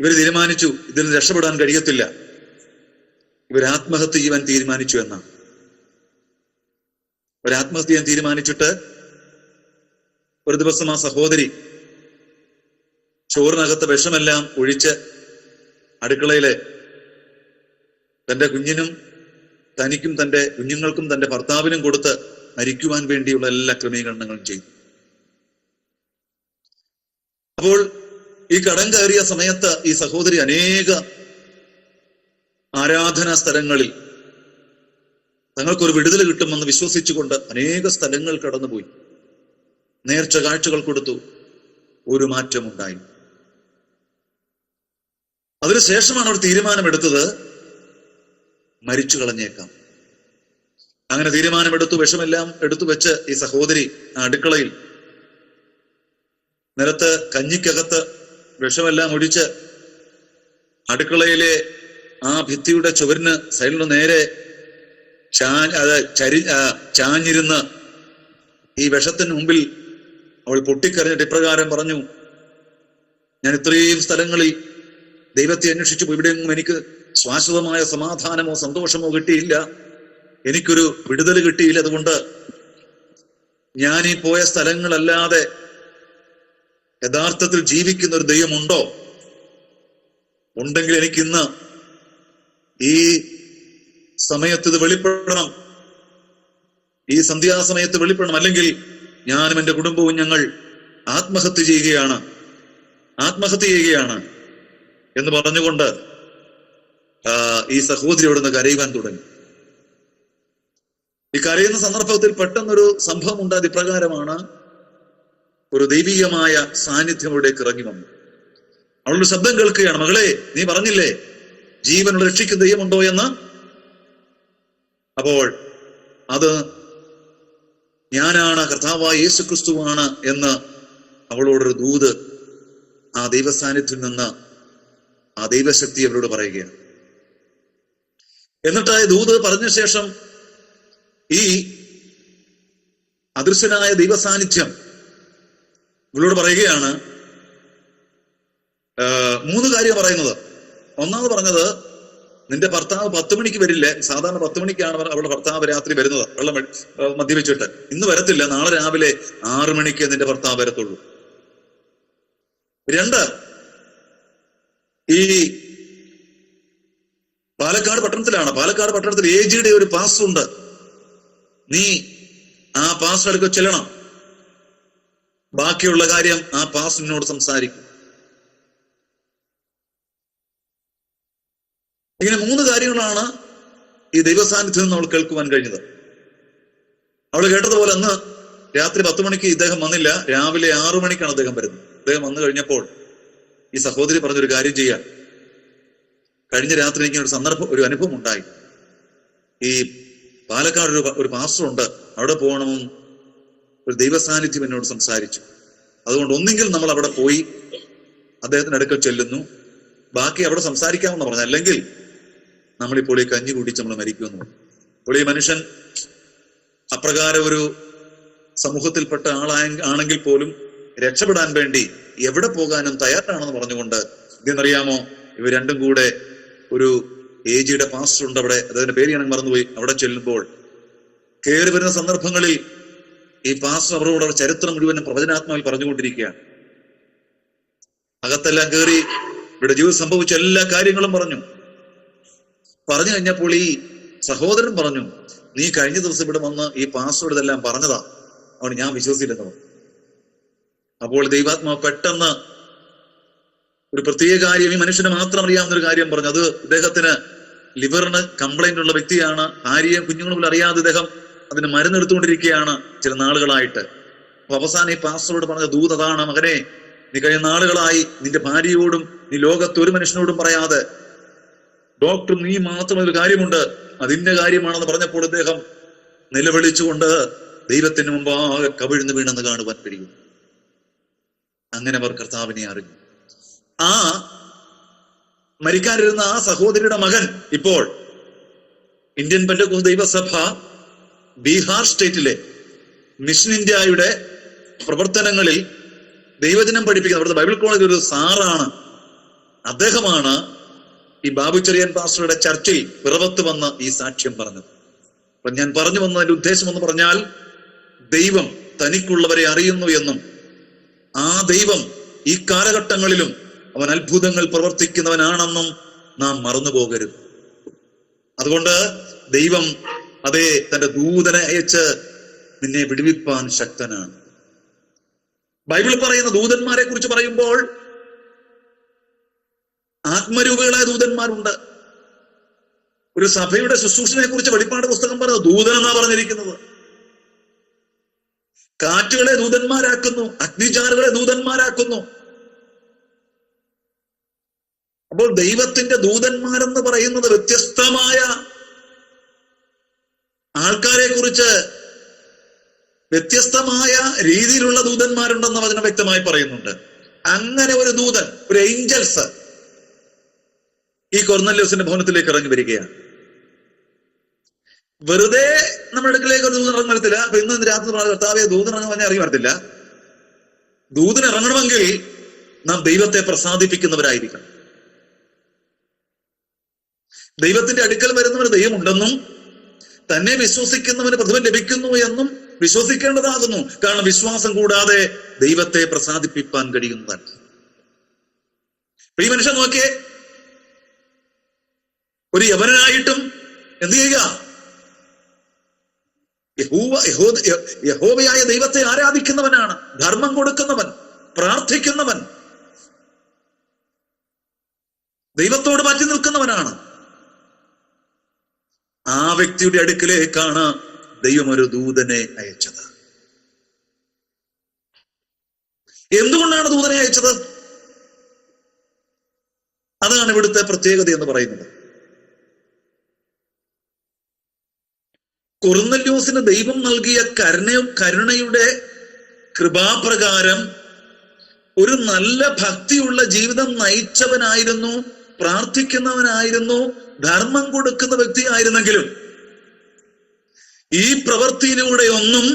ഇവർ തീരുമാനിച്ചു ഇതിൽ രക്ഷപ്പെടാൻ കഴിയത്തില്ല, ഇവർ ആത്മഹത്യ ചെയ്യാൻ തീരുമാനിച്ചു എന്നാണ്. ഒരു ആത്മഹത്യ ചെയ്യാൻ തീരുമാനിച്ചിട്ട് ഒരു ദിവസം ആ സഹോദരി ചോറിനകത്ത് വിഷമെല്ലാം ഒഴിച്ച് അടുക്കളയിലെ തന്റെ കുഞ്ഞിനും തനിക്കും തന്റെ കുഞ്ഞുങ്ങൾക്കും തന്റെ ഭർത്താവിനും കൊടുത്ത് മരിക്കുവാൻ വേണ്ടിയുള്ള എല്ലാ ക്രമീകരണങ്ങളും ചെയ്തു. അപ്പോൾ ഈ കടം കയറിയ സമയത്ത് ഈ സഹോദരി അനേക ആരാധനാ സ്ഥലങ്ങളിൽ തങ്ങൾക്കൊരു വിടുതൽ കിട്ടുമെന്ന് വിശ്വസിച്ചുകൊണ്ട് അനേക സ്ഥലങ്ങൾ കടന്നുപോയി, നേർച്ച കാഴ്ചകൾ കൊടുത്തു. ഒരു മാറ്റമുണ്ടായി. അതിനുശേഷമാണ് അവർ തീരുമാനമെടുത്തത് മരിച്ചു കളഞ്ഞേക്കാം. അങ്ങനെ തീരുമാനമെടുത്തു. വിഷമെല്ലാം എടുത്തു വെച്ച് ഈ സഹോദരി അടുക്കളയിൽ നിലത്ത് കഞ്ഞിക്കകത്ത് വിഷമെല്ലാം ഒഴിച്ച് അടുക്കളയിലെ ആ ഭിത്തിയുടെ ചുവരിന് സൈഡിന് നേരെ ചാഞ്ഞിരുന്ന് ഈ വിഷത്തിന് മുമ്പിൽ അവൾ പൊട്ടിക്കരഞ്ഞിട്ട് ഇപ്രകാരം പറഞ്ഞു, ഞാൻ ഇത്രയും സ്ഥലങ്ങളിൽ ദൈവത്തെ അന്വേഷിച്ചു, ഇവിടെയൊന്നും എനിക്ക് ശാശ്വതമായ സമാധാനമോ സന്തോഷമോ കിട്ടിയില്ല, എനിക്കൊരു വിടുതൽ കിട്ടിയില്ല. അതുകൊണ്ട് ഞാൻ ഈ പോയ സ്ഥലങ്ങളല്ലാതെ യഥാർത്ഥത്തിൽ ജീവിക്കുന്ന ഒരു ദൈവമുണ്ടോ? ഉണ്ടെങ്കിൽ എനിക്കിന്ന് ഈ സമയത്ത് ഇത് വെളിപ്പെടണം, ഈ സന്ധ്യാസമയത്ത് വെളിപ്പെടണം, അല്ലെങ്കിൽ ഞാനും എൻ്റെ കുടുംബവും ഞങ്ങൾ ആത്മഹത്യ ചെയ്യുകയാണ് എന്ന് പറഞ്ഞുകൊണ്ട് ഈ സഹോദരി അവിടുന്ന് കരയുവാൻ തുടങ്ങി. ഈ കരയുന്ന സന്ദർഭത്തിൽ പെട്ടെന്നൊരു സംഭവം ഉണ്ടായത് ഇപ്രകാരമാണ്. ഒരു ദൈവികമായ സാന്നിധ്യം അവിടേക്ക് ഇറങ്ങി വന്നു. അവളൊരു ശബ്ദം കേൾക്കുകയാണ്, മകളെ നീ പറഞ്ഞില്ലേ ജീവനുള്ള രക്ഷിക്കുന്ന ദൈവമുണ്ടോ എന്ന്? അപ്പോൾ അത് ഞാനാണ്, കർത്താവായ യേശു ക്രിസ്തുവാണ് എന്ന് അവളോടൊരു ദൂത് ആ ദൈവസാന്നിധ്യത്തിൽ നിന്ന് ആ ദൈവശക്തി അവരോട് പറയുകയാണ്. എന്നിട്ട് ദൂത് പറഞ്ഞ ശേഷം ഈ അദൃശ്യനായ ദൈവസാന്നിധ്യം ഇവളോട് പറയുകയാണ്. 3 കാര്യം പറയുന്നത്. ഒന്നാമത് പറഞ്ഞത്, നിന്റെ ഭർത്താവ് 10 മണിക്ക് വരില്ലേ? സാധാരണ 10 മണിക്കാണ് അവളുടെ ഭർത്താവ് രാത്രി വരുന്നത്, വെള്ളം മദ്യപിച്ചിട്ട്. ഇന്ന് വരത്തില്ല, നാളെ രാവിലെ 6 മണിക്ക് നിന്റെ ഭർത്താവ് വരത്തുള്ളൂ. 2, ഈ പാലക്കാട് പട്ടണത്തിൽ AGയുടെ ഒരു പാസ് ഉണ്ട്, നീ ആ പാസ് അടുക്ക ചെല്ലണം, ബാക്കിയുള്ള കാര്യം ആ പാസിനോട് സംസാരിക്കും. ഇങ്ങനെ 3 കാര്യങ്ങളാണ് ഈ ദൈവസാന്നിധ്യം നിന്ന് അവൾ കേൾക്കുവാൻ കഴിഞ്ഞത്. അവൾ കേട്ടതുപോലെ അന്ന് രാത്രി 10 മണിക്ക് ഇദ്ദേഹം വന്നില്ല, രാവിലെ 6 മണിക്കാണ് അദ്ദേഹം വരുന്നത്. അദ്ദേഹം വന്നു കഴിഞ്ഞപ്പോൾ ഈ സഹോദരി പറഞ്ഞൊരു കാര്യം ചെയ്യാൻ, കഴിഞ്ഞ രാത്രി എനിക്ക് ഒരു അനുഭവം ഉണ്ടായി. ഈ പാലക്കാട് ഒരു പാസ്റ്റർ ഉണ്ട്, അവിടെ പോകണമെന്നും ഒരു ദൈവസാന്നിധ്യം എന്നോട് സംസാരിച്ചു. അതുകൊണ്ട് ഒന്നെങ്കിൽ നമ്മൾ അവിടെ പോയി അദ്ദേഹത്തിന്റെ അടുക്കൽ ചെല്ലുന്നു, ബാക്കി അവിടെ സംസാരിക്കാമെന്ന് പറഞ്ഞു, അല്ലെങ്കിൽ നമ്മളിപ്പോൾ ഈ കഞ്ഞി കുടിച്ച് നമ്മൾ മരിക്കുമെന്ന് പറഞ്ഞു. അപ്പോൾ ഈ മനുഷ്യൻ അപ്രകാരം ഒരു സമൂഹത്തിൽപ്പെട്ട ആണെങ്കിൽ പോലും രക്ഷപ്പെടാൻ വേണ്ടി എവിടെ പോകാനും തയ്യാറാണെന്ന് പറഞ്ഞുകൊണ്ട് ഇതെന്നറിയാമോ, ഇവർ രണ്ടും കൂടെ ഒരു ഏജിയുടെ പാസ്റ്റർ ഉണ്ട് അവിടെ, അതിന്റെ പേര് ഞാൻ മറന്നുപോയി. അവിടെ ചെല്ലുമ്പോൾ കയറി വരുന്ന സന്ദർഭങ്ങളിൽ ഈ പാസ്റ്റർ അവരോട് ചരിത്രം മുഴുവനും പ്രവചനാത്മാവിൽ പറഞ്ഞുകൊണ്ടിരിക്കുകയാണ്. അകത്തെല്ലാം കയറി ഇവിടെ ജീവിതം സംഭവിച്ച എല്ലാ കാര്യങ്ങളും പറഞ്ഞു കഴിഞ്ഞപ്പോൾ ഈ സഹോദരൻ പറഞ്ഞു, നീ കഴിഞ്ഞ ദിവസം ഇവിടെ വന്ന് ഈ പാസ്റ്ററോട് ഇതെല്ലാം പറഞ്ഞതാ, അതുകൊണ്ട് ഞാൻ വിശ്വസിച്ചില്ലെന്ന് പറഞ്ഞു. അപ്പോൾ ദൈവാത്മാവ് പെട്ടെന്ന് ഒരു പ്രത്യേക കാര്യം, ഈ മനുഷ്യന് മാത്രം അറിയാവുന്ന ഒരു കാര്യം പറഞ്ഞു. അത് ഇദ്ദേഹത്തിന് ലിവറിന് കംപ്ലൈന്റ് ഉള്ള വ്യക്തിയാണ്. ഭാര്യയും കുഞ്ഞുങ്ങളും പോലും അറിയാതെ ഇദ്ദേഹം അതിന് മരുന്നെടുത്തുകൊണ്ടിരിക്കുകയാണ് ചില നാളുകളായിട്ട്. അപ്പൊ അവസാനം ഈ പാസ്റ്ററോട് പറഞ്ഞ ദൂത് അതാണ്, മകനെ, നീ കഴിഞ്ഞ നാളുകളായി നിന്റെ ഭാര്യയോടും നീ ലോകത്ത് ഒരു മനുഷ്യനോടും പറയാതെ ഡോക്ടർ നീ മാത്രം ഒരു കാര്യമുണ്ട്, അതിന്റെ കാര്യമാണെന്ന് പറഞ്ഞപ്പോൾ ഇദ്ദേഹം നിലവിളിച്ചുകൊണ്ട് ദൈവത്തിന് മുമ്പാകെ കവിഴ്ന്നു വീണെന്ന് കാണുവാൻ കഴിയും. അങ്ങനെ അവർ കർത്താവിനെ അറിഞ്ഞു. ആ മരിക്കാനിരുന്ന ആ സഹോദരിയുടെ മകൻ ഇപ്പോൾ ഇന്ത്യൻ പെന്തക്കോസ്ത് ദൈവസഭ ബീഹാർ സ്റ്റേറ്റിലെ മിഷൻ ഇന്ത്യയുടെ പ്രവർത്തനങ്ങളിൽ ദൈവജനം പഠിപ്പിക്കുന്ന അവിടുത്തെ ബൈബിൾ കോളേജിൽ ഒരു സാറാണ്. അദ്ദേഹമാണ് ഈ ബാബു ചെറിയൻ പാസ്റ്ററുടെ ചർച്ചയിൽ പിറവത്ത് വന്ന് ഈ സാക്ഷ്യം പറഞ്ഞത്. അപ്പൊ ഞാൻ പറഞ്ഞു വന്നതിന്റെ ഉദ്ദേശം എന്ന് പറഞ്ഞാൽ, ദൈവം തനിക്കുള്ളവരെ അറിയുന്നു എന്നും ആ ദൈവം ഈ കാലഘട്ടങ്ങളിലും അവൻ അത്ഭുതങ്ങൾ പ്രവർത്തിക്കുന്നവനാണെന്നും നാം മറന്നു പോകരുത്. അതുകൊണ്ട് ദൈവം അതേ തന്റെ ദൂതനെ അയച്ച് നിന്നെ വിടുവിപ്പാൻ ശക്തനാണ്. ബൈബിൾ പറയുന്ന ദൂതന്മാരെ കുറിച്ച് പറയുമ്പോൾ ആത്മരൂപികളായ ദൂതന്മാരുണ്ട്. ഒരു സഭയുടെ ശുശ്രൂഷനെ കുറിച്ച് വെളിപ്പാട് പുസ്തകം പറയുന്നത് ദൂതൻ എന്നാ പറഞ്ഞിരിക്കുന്നത്. കാറ്റുകളെ ദൂതന്മാരാക്കുന്നു, അഗ്നിചാറുകളെ ദൂതന്മാരാക്കുന്നു. അപ്പോൾ ദൈവത്തിന്റെ ദൂതന്മാരെന്ന് പറയുന്നത് വ്യത്യസ്തമായ ആൾക്കാരെ കുറിച്ച് വ്യത്യസ്തമായ രീതിയിലുള്ള ദൂതന്മാരുണ്ടെന്ന് വചനം വ്യക്തമായി പറയുന്നുണ്ട്. അങ്ങനെ ഒരു ദൂതൻ, ഒരു ഏഞ്ചൽസ് ഈ കൊർന്നല്യോസിന്റെ ഭവനത്തിലേക്ക് ഇറങ്ങി വരികയാണ്. വെറുതെ നമ്മുടെ അടുക്കലേക്ക് ഒരു ദൂതൻ ഇറങ്ങി വരത്തില്ല. അപ്പൊ ഇന്ന് രാത്രി കർത്താവെ ദൂതൻ ഇറങ്ങി പറഞ്ഞാൽ ഇറങ്ങി വരത്തില്ല. ദൂതൻ ഇറങ്ങണമെങ്കിൽ നാം ദൈവത്തെ പ്രസാദിപ്പിക്കുന്നവരായിരിക്കണം. ദൈവത്തിന്റെ അടുക്കൽ വരുന്നവന് ദൈവമുണ്ടെന്നും തന്നെ വിശ്വസിക്കുന്നവന് പ്രതിഫലം ലഭിക്കുന്നു എന്നും വിശ്വസിക്കേണ്ടതാകുന്നു. കാരണം വിശ്വാസം കൂടാതെ ദൈവത്തെ പ്രസാദിപ്പിക്കാൻ കഴിയുന്നതാണ്. ഈ മനുഷ്യൻ നോക്കിയേ, ഒരു യവനായിട്ടും എന്ത് ചെയ്യുക? യഹോവയായ ദൈവത്തെ ആരാധിക്കുന്നവനാണ്, ധർമ്മം കൊടുക്കുന്നവൻ, പ്രാർത്ഥിക്കുന്നവൻ, ദൈവത്തോട് മാറ്റി നിൽക്കുന്നവനാണ്. ആ വ്യക്തിയുടെ അടുക്കിലേക്കാണ് ദൈവം ഒരു ദൂതനെ അയച്ചത്. എന്തുകൊണ്ടാണ് ദൂതനെ അയച്ചത്? അതാണ് ഇവിടുത്തെ പ്രത്യേകത എന്ന് പറയുന്നത്. കൊർന്നല്യോസിന് ദൈവം നൽകിയ കരുണയുടെ കൃപാപ്രകാരം ഒരു നല്ല ഭക്തിയുള്ള ജീവിതം നയിച്ചവനായിരുന്നു, പ്രാർത്ഥിക്കുന്നവനായിരുന്നു, ധർമ്മം കൊടുക്കുന്ന വ്യക്തിയായിരുന്നെങ്കിലും ഈ പ്രവൃത്തിയിലൂടെ ഒന്നും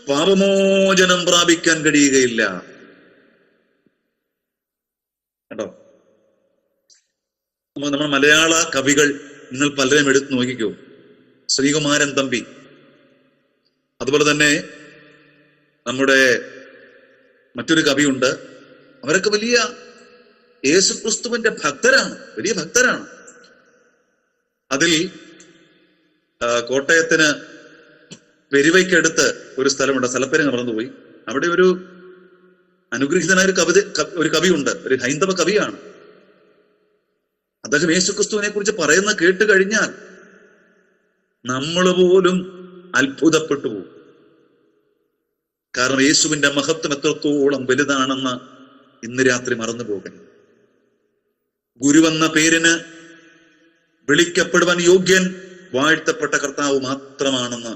പാപമോചനം പ്രാപിക്കാൻ കഴിയുകയില്ല. കേട്ടോ, നമ്മുടെ മലയാള കവികൾ നിങ്ങൾ പലരെയും എടുത്തു നോക്കിക്കോ. ശ്രീകുമാരൻ തമ്പി, അതുപോലെ തന്നെ നമ്മുടെ മറ്റൊരു കവിയുണ്ട്. അവരൊക്കെ വലിയ യേശുക്രിസ്തുവിന്റെ ഭക്തരാണ്, വലിയ ഭക്തരാണ്. അതിൽ കോട്ടയത്തിന് പെരുവയ്ക്കടുത്ത് ഒരു സ്ഥലമുണ്ട്, സ്ഥലപ്പേര് മറന്നുപോയി. അവിടെ ഒരു അനുഗ്രഹീതനായ ഒരു കവിയുണ്ട്, ഒരു ഹൈന്ദവ കവിയാണ്. അദ്ദേഹം യേശുക്രിസ്തുവിനെ കുറിച്ച് പറയുന്ന കേട്ട് കഴിഞ്ഞാൽ നമ്മൾ പോലും അത്ഭുതപ്പെട്ടു പോകും. കാരണം യേശുവിന്റെ മഹത്വം എത്രത്തോളം വലുതാണെന്ന് ഇന്ന് രാത്രി മറന്നു പോകണം. ഗുരുവെന്ന പേരിന് വിളിക്കപ്പെടുവാൻ യോഗ്യൻ വാഴ്ത്തപ്പെട്ട കർത്താവ് മാത്രമാണെന്ന്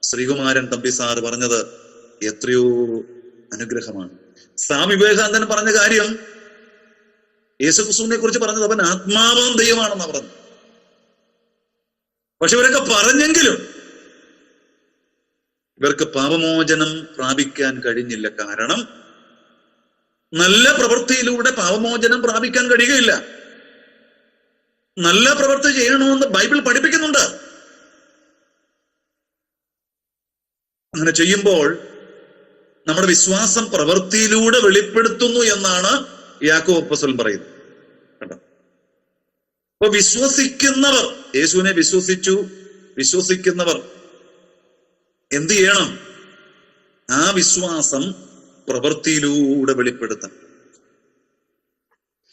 ശ്രീകുമാരൻ തമ്പി സാറ് പറഞ്ഞത് എത്രയോ അനുഗ്രഹമാണ്. സ്വാമി വിവേകാനന്ദൻ പറഞ്ഞ കാര്യം യേശുക്രിസ്തുവിനെ കുറിച്ച് പറഞ്ഞത് അവൻ ആത്മാവാം ദൈവമാണെന്ന് പറഞ്ഞു. പക്ഷെ ഇവരൊക്കെ പറഞ്ഞെങ്കിലും ഇവർക്ക് പാപമോചനം പ്രാപിക്കാൻ കഴിഞ്ഞില്ല. കാരണം നല്ല പ്രവൃത്തിയിലൂടെ പാപമോചനം പ്രാപിക്കാൻ കഴിയുകയില്ല. നല്ല പ്രവൃത്തി ചെയ്യണമെന്ന് ബൈബിൾ പഠിപ്പിക്കുന്നുണ്ട്. അങ്ങനെ ചെയ്യുമ്പോൾ നമ്മുടെ വിശ്വാസം പ്രവൃത്തിയിലൂടെ വെളിപ്പെടുത്തുന്നു എന്നാണ് യാക്കോബ് അപ്പോസ്തലൻ പറയുന്നത്. കേട്ടോ? അപ്പൊ വിശ്വസിക്കുന്നവർ, യേശുവിനെ വിശ്വസിക്കുന്നവർ എന്ത് ചെയ്യണം? ആ വിശ്വാസം പ്രവൃത്തിയിലൂടെ വെളിപ്പെടുത്താം.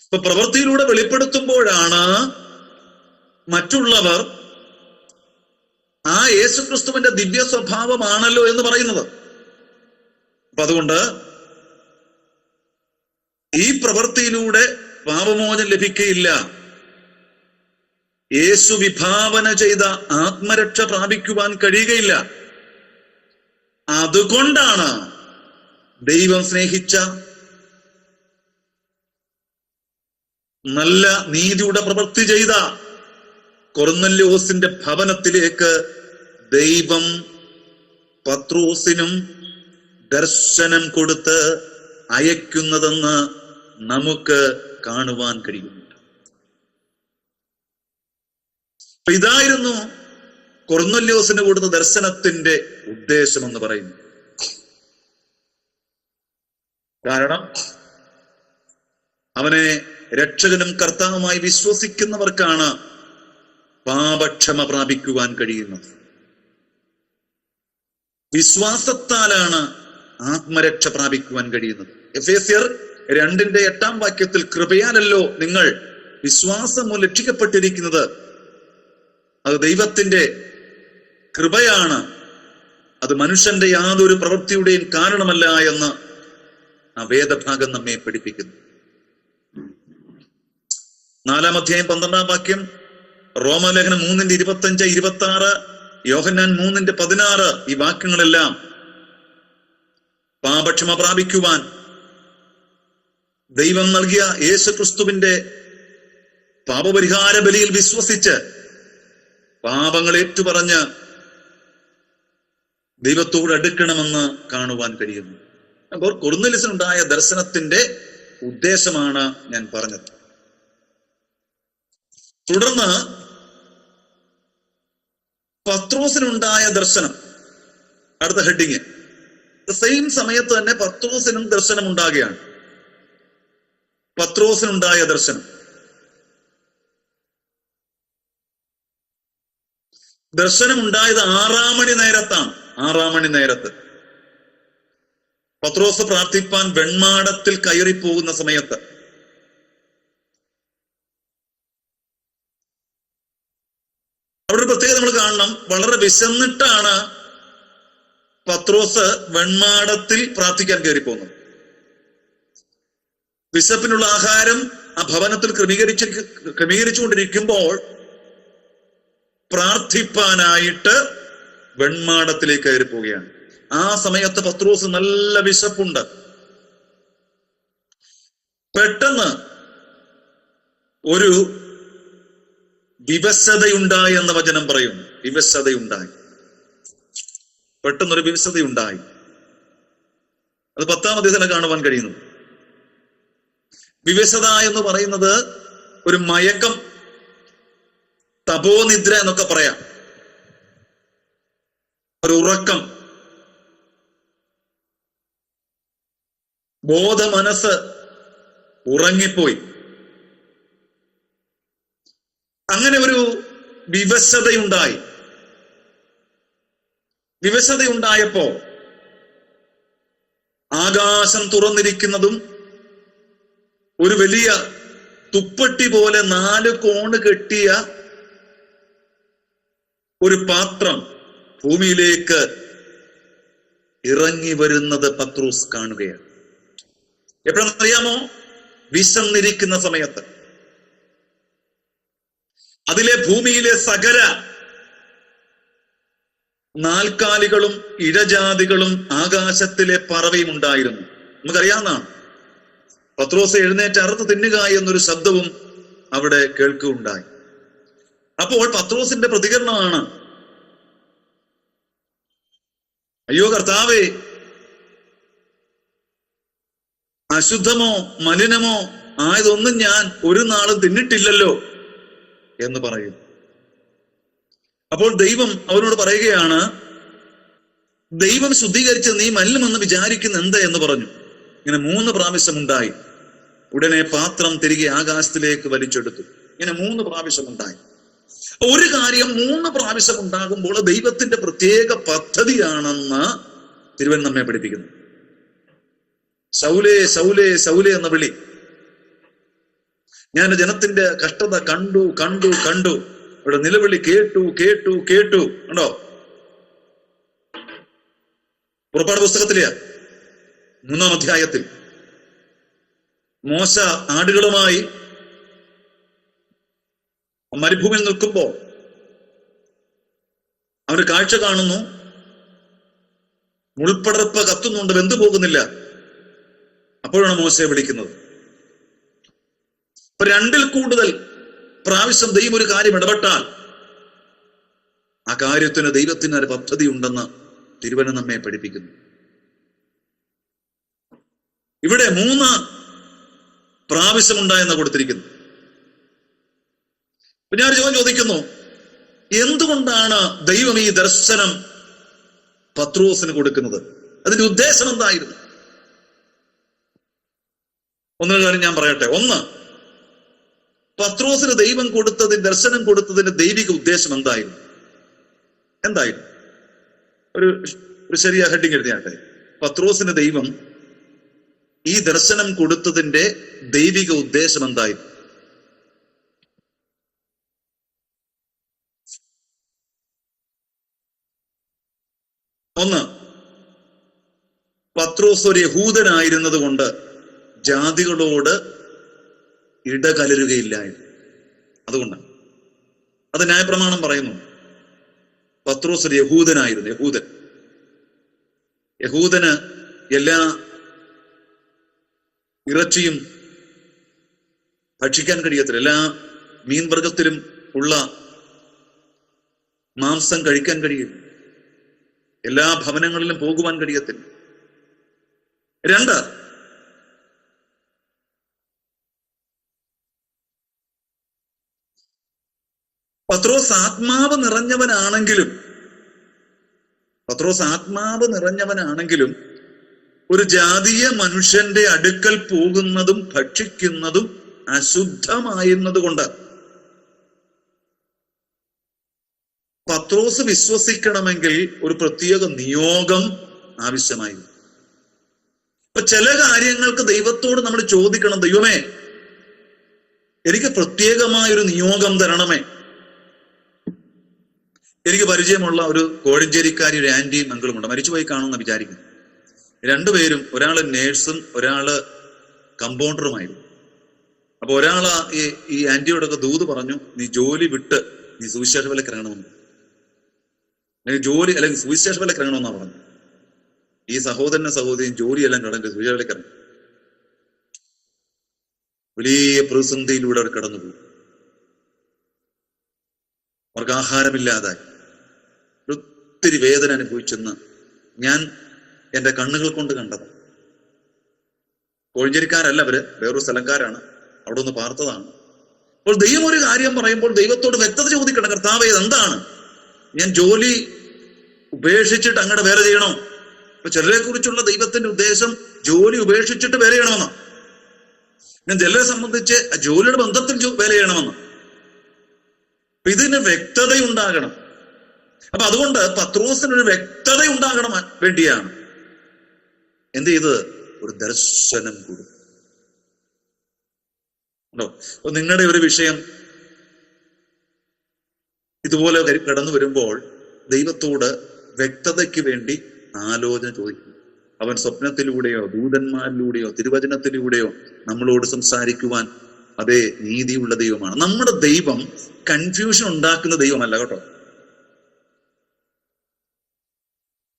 ഇപ്പൊ പ്രവൃത്തിയിലൂടെ വെളിപ്പെടുത്തുമ്പോഴാണ് മറ്റുള്ളവർ ആ യേശുക്രിസ്തുവിന്റെ ദിവ്യ സ്വഭാവമാണല്ലോ എന്ന് പറയുന്നത്. അപ്പൊ അതുകൊണ്ട് ഈ പ്രവൃത്തിയിലൂടെ പാപമോചനം ലഭിക്കുകയില്ല. യേശു വിഭാവന ചെയ്ത ആത്മരക്ഷ പ്രാപിക്കുവാൻ കഴിയുകയില്ല. അതുകൊണ്ടാണ് ദൈവം സ്നേഹിച്ച നല്ല നീതിയുടെ പ്രവൃത്തി ചെയ്ത കൊർന്നല്യോസിന്റെ ഭവനത്തിലേക്ക് ദൈവം പത്രോസിനും ദർശനം കൊടുത്ത് അയക്കുന്നതെന്ന് നമുക്ക് കാണുവാൻ കഴിയുന്നുണ്ട്. ഇതായിരുന്നു കൊർന്നല്യോസിന് കൊടുത്ത ദർശനത്തിന്റെ ഉദ്ദേശം എന്ന് പറയുന്നു. കാരണം അവനെ രക്ഷകനും കർത്താവുമായി വിശ്വസിക്കുന്നവർക്കാണ് പാപക്ഷമ പ്രാപിക്കുവാൻ കഴിയുന്നത്. വിശ്വാസത്താലാണ് ആത്മരക്ഷ പ്രാപിക്കുവാൻ കഴിയുന്നത്. എഫേസ്യർ 2:8 കൃപയാലല്ലോ നിങ്ങൾ വിശ്വാസം മൂലം രക്ഷിക്കപ്പെട്ടിരിക്കുന്നത്, അത് ദൈവത്തിന്റെ കൃപയാണ്, അത് മനുഷ്യന്റെ യാതൊരു പ്രവൃത്തിയുടെയും കാരണമല്ല എന്ന് ആ വേദഭാഗം നമ്മെ പഠിപ്പിക്കുന്നു. 4-ാം അധ്യായം 12-ാം വാക്യം, റോമാലേഖനം 3:25-26, യോഹന്നാൻ 3:16, ഈ വാക്യങ്ങളെല്ലാം പാപക്ഷമ പ്രാപിക്കുവാൻ ദൈവം നൽകിയ യേശുക്രിസ്തുവിന്റെ പാപപരിഹാര ബലിയിൽ വിശ്വസിച്ച് പാപങ്ങൾ ഏറ്റുപറഞ്ഞ് ദൈവത്തോട് അടുക്കണമെന്ന് കാണുവാൻ കഴിയുന്നു. അപ്പോൾ കൊർന്നല്യോസിനുണ്ടായ ദർശനത്തിന്റെ ഉദ്ദേശമാണ് ഞാൻ പറഞ്ഞത്. തുടർന്ന് പത്രോസിനുണ്ടായ ദർശനം, അടുത്ത ഹെഡിങ്. സെയിം സമയത്ത് തന്നെ പത്രോസിനും ദർശനം ഉണ്ടാകുകയാണ്. പത്രോസിനുണ്ടായ ദർശനം, ദർശനമുണ്ടായത് 6-ാം മണി നേരത്താണ്. 6-ാം മണി നേരത്ത് പത്രോസ് പ്രാർത്ഥിപ്പാൻ വെൺമാടത്തിൽ കയറിപ്പോകുന്ന സമയത്ത് അവിടെ ഒരു പ്രത്യേകത നമ്മൾ കാണണം. വളരെ വിശന്നിട്ടാണ് പത്രോസ് വെൺമാടത്തിൽ പ്രാർത്ഥിക്കാൻ കയറിപ്പോകുന്നത്. വിശപ്പിനുള്ള ആഹാരം ആ ഭവനത്തിൽ ക്രമീകരിച്ചുകൊണ്ടിരിക്കുമ്പോൾ പ്രാർത്ഥിപ്പാനായിട്ട് വെൺമാടത്തിലേക്ക് കയറി പോവുകയാണ്. ആ സമയത്ത് പത്രോസ് നല്ല വിശപ്പുണ്ട്. പെട്ടെന്ന് ഒരു വിവശതയുണ്ടായി എന്ന വചനം പറയുന്നു. വിവശതയുണ്ടായി, പെട്ടെന്നൊരു വിവശതയുണ്ടായി. അത് 10-ാം അധ്യായത്തിൽ കാണുവാൻ കഴിയുന്നു. വിവശത എന്ന് പറയുന്നത് ഒരു മയക്കം, തപോനിദ്ര എന്നൊക്കെ പറയാം, ഒരു ഉറക്കം, ബോധമനസ്സ് ഉറങ്ങിപ്പോയി. അങ്ങനെ ഒരു വിവശതയുണ്ടായി. വിവശതയുണ്ടായപ്പോ ആകാശം തുറന്നിരിക്കുന്നതും ഒരു വലിയ തുപ്പട്ടി പോലെ 4 കോണ് കെട്ടിയ ഒരു പാത്രം ഭൂമിയിലേക്ക് ഇറങ്ങി വരുന്നത് പത്രോസ് കാണുകയാണ്. എപ്പോഴാണെന്നറിയാമോ? വിശന്നിരിക്കുന്ന സമയത്ത്. അതിലെ ഭൂമിയിലെ സകല നാൽക്കാലികളും ഇഴജാതികളും ആകാശത്തിലെ പറവയും ഉണ്ടായിരുന്നു. നമുക്കറിയാവുന്നതാണ്. പത്രോസ് എഴുന്നേറ്റ് അറുത്ത് തിന്നുക എന്നൊരു ശബ്ദവും അവിടെ കേൾക്കുകയുണ്ടായി. അപ്പോൾ പത്രോസിന്റെ പ്രതികരണമാണ്, അയ്യോ കർത്താവേ, അശുദ്ധമോ മലിനമോ ആയതൊന്നും ഞാൻ ഒരു നാളും തിന്നിട്ടില്ലല്ലോ എന്ന് പറയും. അപ്പോൾ ദൈവം അവനോട് പറയുകയാണ്, ദൈവം ശുദ്ധീകരിച്ച് നീ മലിനമെന്ന് വിചാരിക്കുന്ന എന്ത് എന്ന് പറഞ്ഞു. ഇങ്ങനെ 3 പ്രാവശ്യം ഉണ്ടായി. ഉടനെ പാത്രം തിരികെ ആകാശത്തിലേക്ക് വലിച്ചെടുത്തു. ഇങ്ങനെ 3 പ്രാവശ്യം ഉണ്ടായി. ഒരു കാര്യം 3 പ്രാവശ്യം ഉണ്ടാകുമ്പോൾ ദൈവത്തിന്റെ പ്രത്യേക പദ്ധതിയാണെന്ന് തിരുവൻ നമ്മെ പഠിപ്പിക്കുന്നു. ശൗലേ ശൗലേ ശൗലേ എന്ന വിളി. ഞാൻ ജനത്തിന്റെ കഷ്ടത കണ്ടു കണ്ടു കണ്ടു. ഇവിടെ നിലവിളി കേട്ടു കേട്ടു കേട്ടു. ഉണ്ടോ? പുറപ്പാട് പുസ്തകത്തിലെയാ 3-ാം അധ്യായത്തിൽ മോശ ആടുകളുമായി മരുഭൂമിയിൽ നിൽക്കുമ്പോ അവര് കാഴ്ച കാണുന്നു. മുൾപ്പടർപ്പ് കത്തുന്നുണ്ട്, വെന്തു പോകുന്നില്ല. അപ്പോഴാണ് മോശയെ വിളിക്കുന്നത്. അപ്പൊ 2-ൽ കൂടുതൽ പ്രാവശ്യം ദൈവം ഒരു കാര്യം ഇടപെട്ടാൽ ആ കാര്യത്തിന് ദൈവത്തിന് ഒരു പദ്ധതി ഉണ്ടെന്ന് തിരുവചനം നമ്മെ പഠിപ്പിക്കുന്നു. ഇവിടെ 3 പ്രാവശ്യം ഉണ്ടായെന്ന് കൊടുത്തിരിക്കുന്നു. അപ്പൊ ഞാൻ ചോദ്യം ചോദിക്കുന്നു, എന്തുകൊണ്ടാണ് ദൈവം ഈ ദർശനം പത്രോസിന് കൊടുക്കുന്നത്? അതിന്റെ ഉദ്ദേശം എന്തായിരുന്നു? ഒന്നൊരു കാര്യം ഞാൻ പറയട്ടെ. 1, പത്രോസിന് ദൈവം ദർശനം കൊടുത്തതിന്റെ ദൈവിക ഉദ്ദേശം എന്തായിരുന്നു? ഒരു ശരിയാ ഹെഡിങ് എഴുതിയാട്ടെ. പത്രോസിന് ദൈവം ഈ ദർശനം കൊടുത്തതിന്റെ ദൈവിക ഉദ്ദേശം എന്തായിരുന്നു? ഒന്ന്, പത്രോസ് ഒരു യഹൂദനായിരുന്നത് കൊണ്ട് ജാതികളോട് ഇടകലരുകയില്ലായിരുന്നു. അതുകൊണ്ടാണ്. അത് ന്യായപ്രമാണം പറയുന്നു. പത്രോസ് ഒരു യഹൂദനായിരുന്നു. യഹൂദന് എല്ലാ ഇറച്ചിയും ഭക്ഷിക്കാൻ കഴിയത്തില്ല. എല്ലാ മീൻവർഗത്തിലും ഉള്ള മാംസം കഴിക്കാൻ കഴിയും. എല്ലാ ഭവനങ്ങളിലും പോകുവാൻ കഴിയത്തില്ല. 2, പത്രോസ് ആത്മാവ് നിറഞ്ഞവനാണെങ്കിലും ഒരു ജാതീയ മനുഷ്യന്റെ അടുക്കൽ പോകുന്നതും ഭക്ഷിക്കുന്നതും അശുദ്ധമായിരുന്നത് കൊണ്ട് പത്രോസ് വിശ്വസിക്കണമെങ്കിൽ ഒരു പ്രത്യേക നിയോഗം ആവശ്യമായിരുന്നു. ഇപ്പൊ ചില കാര്യങ്ങൾക്ക് ദൈവത്തോട് നമ്മൾ ചോദിക്കണം, ദൈവമേ എനിക്ക് പ്രത്യേകമായൊരു നിയോഗം തരണമേ. എനിക്ക് പരിചയമുള്ള ഒരു കോഴഞ്ചേരിക്കാരി ഒരു ആന്റിയും അങ്കിളുമുണ്ട്. മരിച്ചുപോയി കാണുമെന്ന് വിചാരിക്കുന്നു. 2 പേരും, ഒരാള് നേഴ്സും ഒരാള് കമ്പൗണ്ടറുമായിരുന്നു. അപ്പൊ ഒരാള് ഈ ആന്റിയോടൊക്കെ ദൂത് പറഞ്ഞു, നീ ജോലി വിട്ട് നീ സുവിശേഷ വിലക്ക് ഇറങ്ങണമെന്ന്. അല്ലെങ്കിൽ സുവിശേഷ വിലക്ക് ഇറങ്ങണമെന്നാ പറഞ്ഞു. ഈ സഹോദരിയും ജോലിയെല്ലാം കടന്നു സുവിശേഷ വിലക്ക് ഇറങ്ങി. വലിയ പ്രതിസന്ധിയിലൂടെ അവർ കടന്നുപോയി. അവർക്ക് ആഹാരമില്ലാതായി, ഒത്തിരി വേദന അനുഭവിച്ചെന്ന് ഞാൻ എന്റെ കണ്ണുകൾ കൊണ്ട് കണ്ടത്. കോഴഞ്ചേരിക്കാരല്ല അവര്, വേറൊരു സ്ഥലക്കാരാണ്. അവിടെ ഒന്ന് പാർത്തതാണ്. അപ്പോൾ ദൈവം ഒരു കാര്യം പറയുമ്പോൾ ദൈവത്തോട് വ്യക്തത ചോദിക്കണം. കർത്താവേ, എന്താണ്? ഞാൻ ജോലി ഉപേക്ഷിച്ചിട്ട് അങ്ങടെ വേറെ ചെയ്യണോ? അപ്പൊ ചിലരെ കുറിച്ചുള്ള ദൈവത്തിന്റെ ഉദ്ദേശം ജോലി ഉപേക്ഷിച്ചിട്ട് വേറെ ചെയ്യണമെന്ന്. ഞാൻ ചിലരെ സംബന്ധിച്ച് ജോലിയുടെ ബന്ധത്തിൽ വേറെ ചെയ്യണമെന്ന്. ഇതിന് വ്യക്തതയുണ്ടാകണം. അപ്പൊ അതുകൊണ്ട് പത്രോസിനൊരു വ്യക്തത ഉണ്ടാകണം വേണ്ടിയാണ് എന്ത് ചെയ്തത്? ഒരു ദർശനം കൊടുത്തു. അപ്പൊ നിങ്ങളുടെ ഒരു വിഷയം ഇതുപോലെ കടന്നു വരുമ്പോൾ ദൈവത്തോട് വ്യക്തതയ്ക്ക് വേണ്ടി ആലോചന ചോദിക്കും. അവൻ സ്വപ്നത്തിലൂടെയോ ദൂതന്മാരിലൂടെയോ തിരുവചനത്തിലൂടെയോ നമ്മളോട് സംസാരിക്കുവാൻ അതേ നീതിയുള്ള ദൈവമാണ്. നമ്മുടെ ദൈവം കൺഫ്യൂഷൻ ഉണ്ടാക്കുന്ന ദൈവമല്ല കേട്ടോ.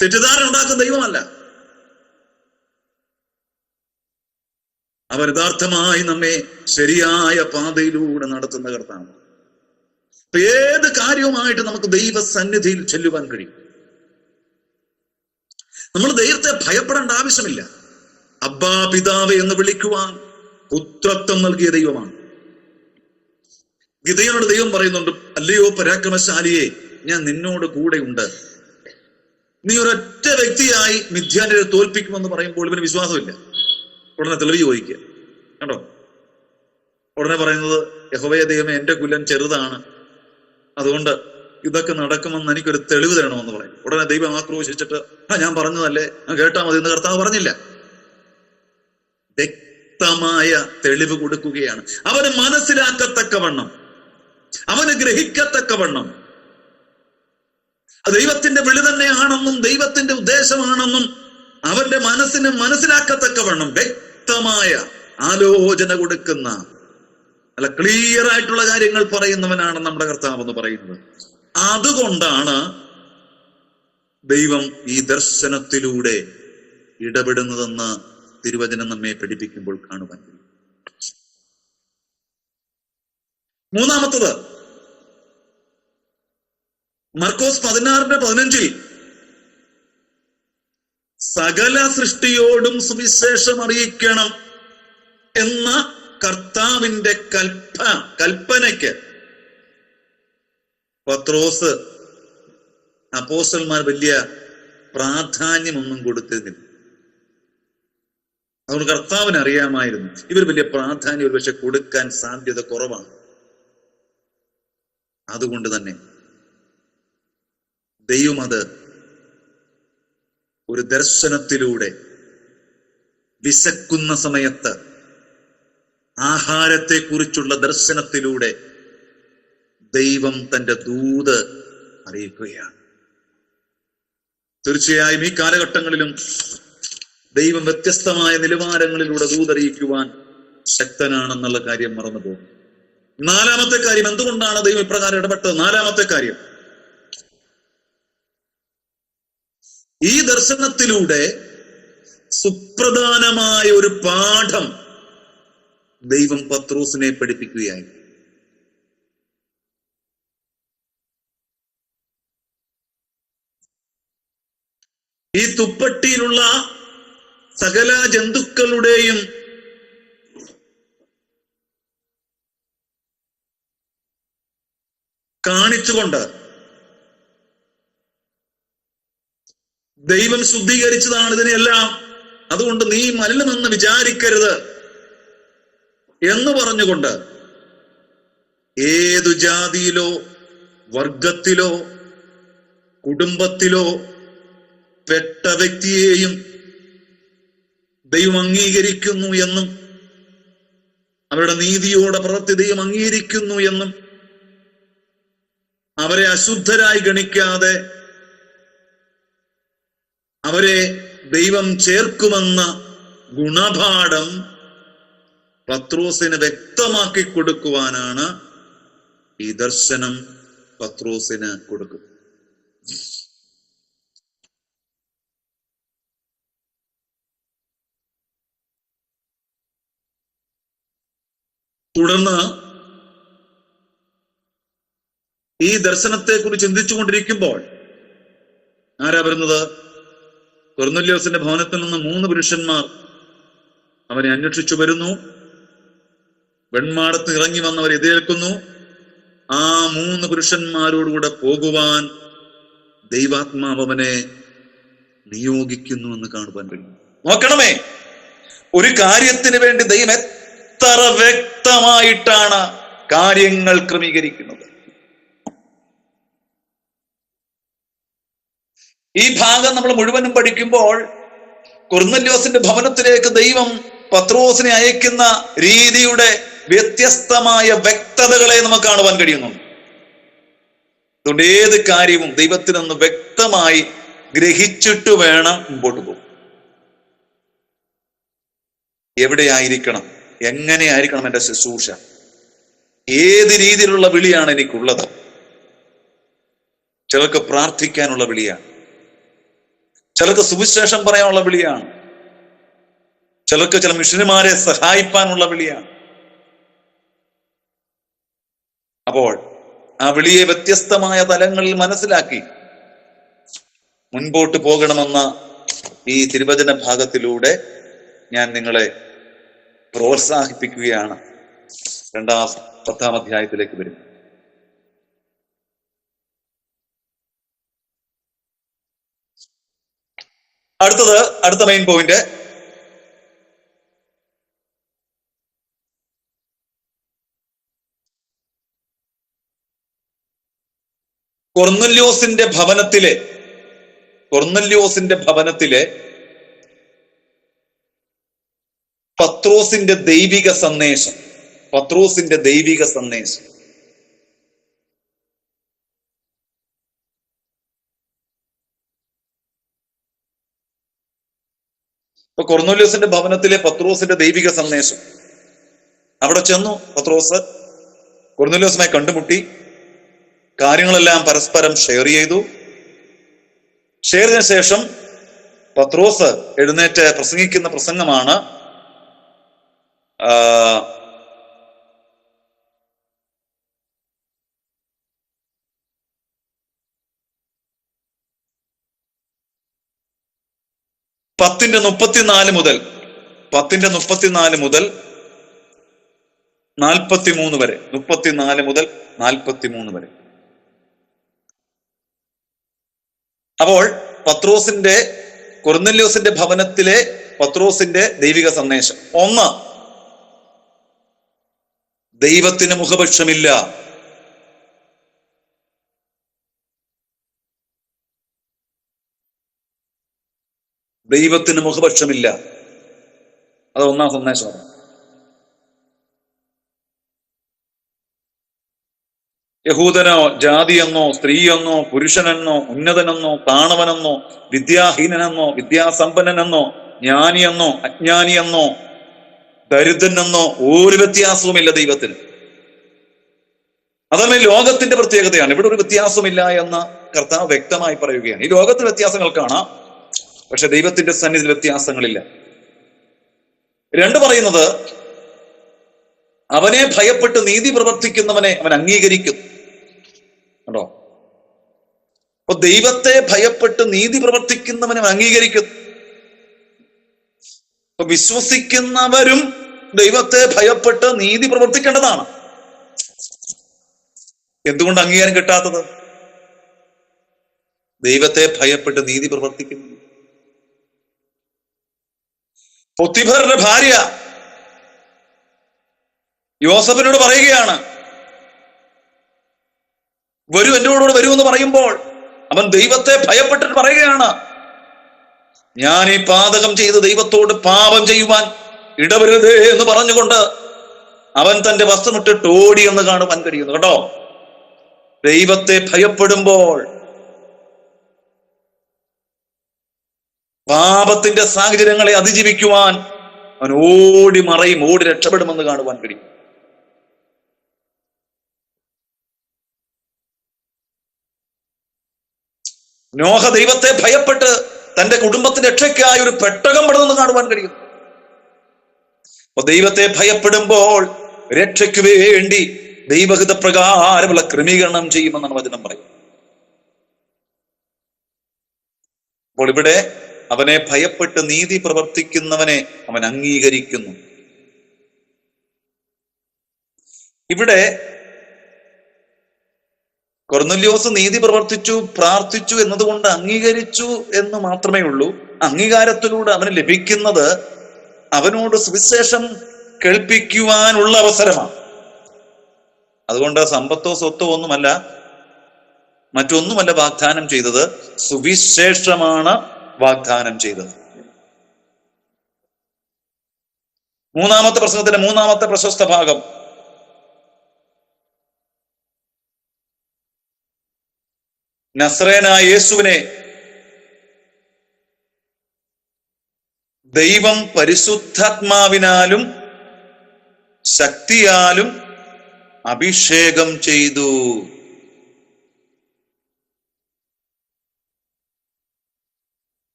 തെറ്റിദ്ധാരണ ഉണ്ടാക്കുന്ന ദൈവമല്ല. അവർ യഥാർത്ഥമായി നമ്മെ ശരിയായ പാതയിലൂടെ നടത്തുന്ന കർത്താവ്. ഏത് കാര്യവുമായിട്ട് നമുക്ക് ദൈവ സന്നിധിയിൽ ചെല്ലുവാൻ കഴിയും. നമ്മൾ ദൈവത്തെ ഭയപ്പെടേണ്ട ആവശ്യമില്ല. അബ്ബാ പിതാവേ എന്ന് വിളിക്കുവാൻ പുത്രത്വം നൽകിയ ദൈവമാണ്. ഗിദെയോനോട് ദൈവം പറയുന്നുണ്ട്, അല്ലയോ പരാക്രമശാലിയെ, ഞാൻ നിന്നോട് കൂടെ ഉണ്ട്. നീ ഒരൊറ്റ വ്യക്തിയായി മിദ്യാന്യരെ തോൽപ്പിക്കുമെന്ന് പറയുമ്പോൾ ഇവന് വിശ്വാസമില്ല. ഉടനെ തെളിവ് ചോദിക്കുക. കണ്ടോ, ഉടനെ പറയുന്നത്, യഹോവയെ ദൈവമേ, എന്റെ കുലം ചെറുതാണ്, അതുകൊണ്ട് ഇതൊക്കെ നടക്കുമെന്ന് എനിക്കൊരു തെളിവ് തരണമെന്ന് പറയും. ഉടനെ ദൈവം ആക്രോശിച്ചിട്ട്, ഞാൻ പറഞ്ഞതല്ലേ, കേട്ടാ മതി എന്ന് കർത്താവ് പറഞ്ഞില്ല. വ്യക്തമായ തെളിവ് കൊടുക്കുകയാണ്. അവന് മനസ്സിലാക്കത്തക്കവണ്ണം, അവന് ഗ്രഹിക്കത്തക്കവണ്ണം, ദൈവത്തിന്റെ വിളി തന്നെയാണെന്നും ദൈവത്തിന്റെ ഉദ്ദേശമാണെന്നും അവന്റെ മനസ്സിന് മനസ്സിലാക്കത്തക്കവണ്ണം വ്യക്തമായ ആലോചന കൊടുക്കുന്ന, അല്ല, ക്ലിയർ ആയിട്ടുള്ള കാര്യങ്ങൾ പറയുന്നവനാണ് നമ്മുടെ കർത്താവ് എന്ന് പറയുന്നത്. അതുകൊണ്ടാണ് ദൈവം ഈ ദർശനത്തിലൂടെ ഇടപെടുന്നതെന്ന് തിരുവചനം നമ്മെ പഠിപ്പിക്കുമ്പോൾ കാണുവാൻ കഴിയും. മൂന്നാമത്തത്, മർക്കോസ് 16:15 സകല സൃഷ്ടിയോടും സുവിശേഷം അറിയിക്കണം എന്ന കർത്താവിന്റെ കൽപ്പനയ്ക്ക് പത്രോസ്, അപ്പോസ്തലന്മാർ വലിയ പ്രാധാന്യമൊന്നും കൊടുത്തിരുന്നില്ല. അതുകൊണ്ട് കർത്താവിന് അറിയാമായിരുന്നു ഇവർ വലിയ പ്രാധാന്യം ഒരു പക്ഷെ കൊടുക്കാൻ സാധ്യത കുറവാണ്. അതുകൊണ്ട് തന്നെ ദൈവം അത് ഒരു ദർശനത്തിലൂടെ, വിശക്കുന്ന സമയത്ത് ആഹാരത്തെ കുറിച്ചുള്ള ദർശനത്തിലൂടെ ദൈവം തന്റെ ദൂത് അറിയിക്കുകയാണ്. തീർച്ചയായും ഈ കാലഘട്ടങ്ങളിലും ദൈവം വ്യത്യസ്തമായ നിലവാരങ്ങളിലൂടെ ദൂതറിയിക്കുവാൻ ശക്തനാണെന്നുള്ള കാര്യം മറന്നു പോകും. നാലാമത്തെ കാര്യം, എന്തുകൊണ്ടാണ് ദൈവം ഇപ്രകാരം ഇടപെട്ടത്? നാലാമത്തെ കാര്യം, ഈ ദർശനത്തിലൂടെ സുപ്രധാനമായ ഒരു പാഠം ദൈവം പത്രോസിനെ പഠിപ്പിക്കുകയായി. ഈ തുപ്പട്ടിയിലുള്ള സകല ജന്തുക്കളുടെയും കാണിച്ചുകൊണ്ട് ദൈവം ശുദ്ധീകരിച്ചതാണ് ഇതിനെല്ലാം, അതുകൊണ്ട് നീ മലിനമെന്ന് വിചാരിക്കരുത് എന്ന് പറഞ്ഞുകൊണ്ട് ഏതു ജാതിയിലോ വർഗത്തിലോ കുടുംബത്തിലോ പെട്ട വ്യക്തിയെയും ദൈവം അംഗീകരിക്കുന്നു എന്നും അവരുടെ നീതിയോടെ പ്രവൃത്തി ദൈവം അംഗീകരിക്കുന്നു എന്നും അവരെ അശുദ്ധരായി ഗണിക്കാതെ അവരെ ദൈവം ചേർക്കുമെന്ന ഗുണപാഠം പത്രോസിന് വ്യക്തമാക്കി കൊടുക്കുവാനാണ് ഈ ദർശനം പത്രോസിന് കൊടുക്കുന്നത്. തുടർന്ന് ഈ ദർശനത്തെക്കുറിച്ച് ചിന്തിച്ചുകൊണ്ടിരിക്കുമ്പോൾ ആരാ വരുന്നത്? കൊർന്നല്യോസിന്റെ ഭവനത്തിൽ നിന്ന് 3 പുരുഷന്മാർ അവനെ അന്വേഷിച്ചു വരുന്നു. വെൺമാടത്ത് ഇറങ്ങി വന്നവരെ എതിരേൽക്കുന്നു. ആ 3 പുരുഷന്മാരോടുകൂടെ പോകുവാൻ ദൈവാത്മാവ് അവനെ നിയോഗിക്കുന്നു എന്ന് കാണുവാൻ കഴിയും. നോക്കണമേ, ഒരു കാര്യത്തിന് വേണ്ടി ദൈവം എത്ര വ്യക്തമായിട്ടാണ് കാര്യങ്ങൾ ക്രമീകരിക്കുന്നത്. ഈ ഭാഗം നമ്മൾ മുഴുവനും പഠിക്കുമ്പോൾ കൊർന്നല്യോസിന്റെ ഭവനത്തിലേക്ക് ദൈവം പത്രോസിനെ അയക്കുന്ന രീതിയുടെ വ്യത്യസ്തമായ വ്യക്തതകളെ നമുക്ക് കാണുവാൻ കഴിയുന്നുണ്ട്. അതുകൊണ്ട് ഏത് കാര്യവും ദൈവത്തിനൊന്ന് വ്യക്തമായി ഗ്രഹിച്ചിട്ട് വേണം മുമ്പോട്ട് പോകും. എവിടെയായിരിക്കണം, എങ്ങനെയായിരിക്കണം എൻ്റെ ശുശ്രൂഷ, ഏത് രീതിയിലുള്ള വിളിയാണ് എനിക്കുള്ളത്. ചിലർക്ക് പ്രാർത്ഥിക്കാനുള്ള വിളിയാണ്, ചിലർക്ക് സുവിശേഷം പറയാനുള്ള വിളിയാണ്, ചിലർക്ക് ചില മിഷനുമാരെ സഹായിപ്പാനുള്ള വിളിയാണ്. അപ്പോൾ ആ വിളിയെ വ്യത്യസ്തമായ തലങ്ങളിൽ മനസ്സിലാക്കി മുൻപോട്ട് പോകണമെന്ന ഈ തിരുവചന ഭാഗത്തിലൂടെ ഞാൻ നിങ്ങളെ പ്രോത്സാഹിപ്പിക്കുകയാണ്. 10-ാം അധ്യായത്തിലേക്ക് വരും. അടുത്ത മെയിൻ പോയിന്റ്, കൊർന്നല്യോസിന്റെ ഭവനത്തിലെ പത്രോസിന്റെ ദൈവിക സന്ദേശം. ഇപ്പൊ കൊർന്നല്യോസിന്റെ ഭവനത്തിലെ പത്രോസിന്റെ ദൈവിക സന്ദേശം. അവിടെ ചെന്നു പത്രോസ്, കൊർന്നല്യോസുമായി കണ്ടുമുട്ടി, കാര്യങ്ങളെല്ലാം പരസ്പരം ഷെയർ ചെയ്തു. ഷെയർ ചെയ്തതിനു ശേഷം പത്രോസ് എഴുന്നേറ്റ് പ്രസംഗിക്കുന്ന പ്രസംഗമാണ് പത്തിന്റെ 34 മുതൽ 43 വരെ. 34 മുതൽ 43 വരെ. അപ്പോൾ കൊർന്നല്യോസിന്റെ ഭവനത്തിലെ പത്രോസിന്റെ ദൈവിക സന്ദേശം. 1, ദൈവത്തിന് മുഖപക്ഷമില്ല. ദൈവത്തിന് മുഖപക്ഷമില്ല. അത് 1-ാം സന്ദേശമാണ്. യഹൂദനോ ജാതിയെന്നോ സ്ത്രീയെന്നോ പുരുഷനെന്നോ ഉന്നതനെന്നോ താണവനെന്നോ വിദ്യാഹീനനെന്നോ വിദ്യാസമ്പന്നനെന്നോ ജ്ഞാനിയെന്നോ അജ്ഞാനിയെന്നോ ദരിദ്രനെന്നോ ഒരു വ്യത്യാസവുമില്ല ദൈവത്തിന്. അതാണ് ഈ ലോകത്തിന്റെ പ്രത്യേകതയാണ്. ഇവിടെ ഒരു വ്യത്യാസമില്ല എന്ന് കർത്താവ് വ്യക്തമായി പറയുകയാണ്. ഈ ലോകത്തിൽ വ്യത്യാസങ്ങൾ കാണാം, പക്ഷെ ദൈവത്തിന്റെ സന്നിധിയിൽ വ്യത്യാസങ്ങളില്ല. 2 പറയുന്നത്, അവനെ ഭയപ്പെട്ട് നീതി പ്രവർത്തിക്കുന്നവനെ അവൻ അംഗീകരിക്കും. കണ്ടോ? അപ്പൊ ദൈവത്തെ ഭയപ്പെട്ട് നീതി പ്രവർത്തിക്കുന്നവനെ അവൻ അംഗീകരിക്കും. അപ്പൊ വിശ്വസിക്കുന്നവരും ദൈവത്തെ ഭയപ്പെട്ട് നീതി പ്രവർത്തിക്കേണ്ടതാണ്. എന്തുകൊണ്ട് അംഗീകാരം കിട്ടാത്തത്? ദൈവത്തെ ഭയപ്പെട്ട് നീതി പ്രവർത്തിക്കുന്നു. പൊത്തിഫറിന്റെ ഭാര്യ യോസഫിനോട് പറയുകയാണ്, എന്നോട് വരൂ എന്ന് പറയുമ്പോൾ അവൻ ദൈവത്തെ ഭയപ്പെട്ടിട്ട് പറയുകയാണ്, ഞാൻ ഈ പാതകം ചെയ്ത് ദൈവത്തോട് പാപം ചെയ്യുവാൻ ഇടവരുതേ എന്ന് പറഞ്ഞുകൊണ്ട് അവൻ തന്റെ വസ്ത്രമിട്ടിട്ട് ഓടി എന്ന് കാണുവാൻ കഴിയുന്നു. കേട്ടോ, ദൈവത്തെ ഭയപ്പെടുമ്പോൾ പാപത്തിന്റെ സാഹചര്യങ്ങളെ അതിജീവിക്കുവാൻ അവൻ ഓടി മറയും, ഓടി രക്ഷപ്പെടുമെന്ന് കാണുവാൻ കഴിയും. നോഹ ദൈവത്തെ ഭയപ്പെട്ട് തന്റെ കുടുംബത്തിന്റെ രക്ഷയ്ക്കായി ഒരു പെട്ടകം പണിതെന്ന് കാണുവാൻ കഴിയും. അപ്പൊ ദൈവത്തെ ഭയപ്പെടുമ്പോൾ രക്ഷയ്ക്ക് വേണ്ടി ദൈവഹിത പ്രകാരമുള്ള ക്രമീകരണം ചെയ്യുമെന്നാണ് വചനം പറയും. അപ്പോൾ ഇവിടെ അവനെ ഭയപ്പെട്ട് നീതി പ്രവർത്തിക്കുന്നവനെ അവൻ അംഗീകരിക്കുന്നു. ഇവിടെ കൊർന്നല്യോസ് നീതി പ്രവർത്തിച്ചു, പ്രാർത്ഥിച്ചു എന്നതുകൊണ്ട് അംഗീകരിച്ചു എന്ന് മാത്രമേ ഉള്ളൂ. അംഗീകാരത്തിലൂടെ അവന് ലഭിക്കുന്നത് അവനോട് സുവിശേഷം കേൾപ്പിക്കുവാനുള്ള അവസരമാണ്. അതുകൊണ്ട് സമ്പത്തോ സ്വത്തോ ഒന്നുമല്ല, മറ്റൊന്നുമല്ല വാഗ്ദാനം ചെയ്തത്, സുവിശേഷമാണ് വാഗ്ദാനം ചെയ്തത്. 3-ാമത്തെ പ്രസംഗത്തിന്റെ 3-ാമത്തെ പ്രശസ്ത ഭാഗം, നസ്രേനായ യേശുവിനെ ദൈവം പരിശുദ്ധാത്മാവിനാലും ശക്തിയാലും അഭിഷേകം ചെയ്തു.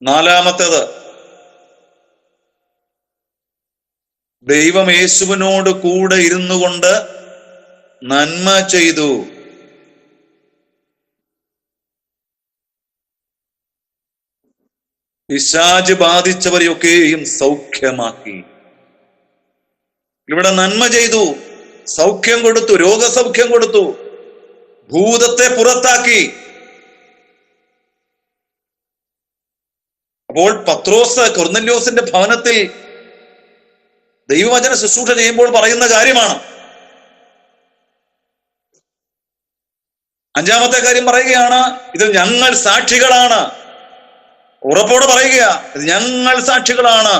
നാലാമത്തേത്, ദൈവം യേശുവിനോട് കൂടെ ഇരുന്നു കൊണ്ട് നന്മ ചെയ്തു. പിശാച് ബാധിച്ചവരെയൊക്കെയും സൗഖ്യമാക്കി. ഇവിടെ നന്മ ചെയ്തു, സൗഖ്യം കൊടുത്തു, രോഗസൗഖ്യം കൊടുത്തു, ഭൂതത്തെ പുറത്താക്കി. അപ്പോൾ പത്രോസ് കൊർന്നല്യോസിന്റെ ഭവനത്തിൽ ദൈവവചന ശുശ്രൂഷ ചെയ്യുമ്പോൾ പറയുന്ന കാര്യമാണ്. അഞ്ചാമത്തെ കാര്യം പറയുകയാണ്, ഇതിൽ ഞങ്ങൾ സാക്ഷികളാണ്. ഉറപ്പോടെ പറയുക, ഇത് ഞങ്ങൾ സാക്ഷികളാണ്.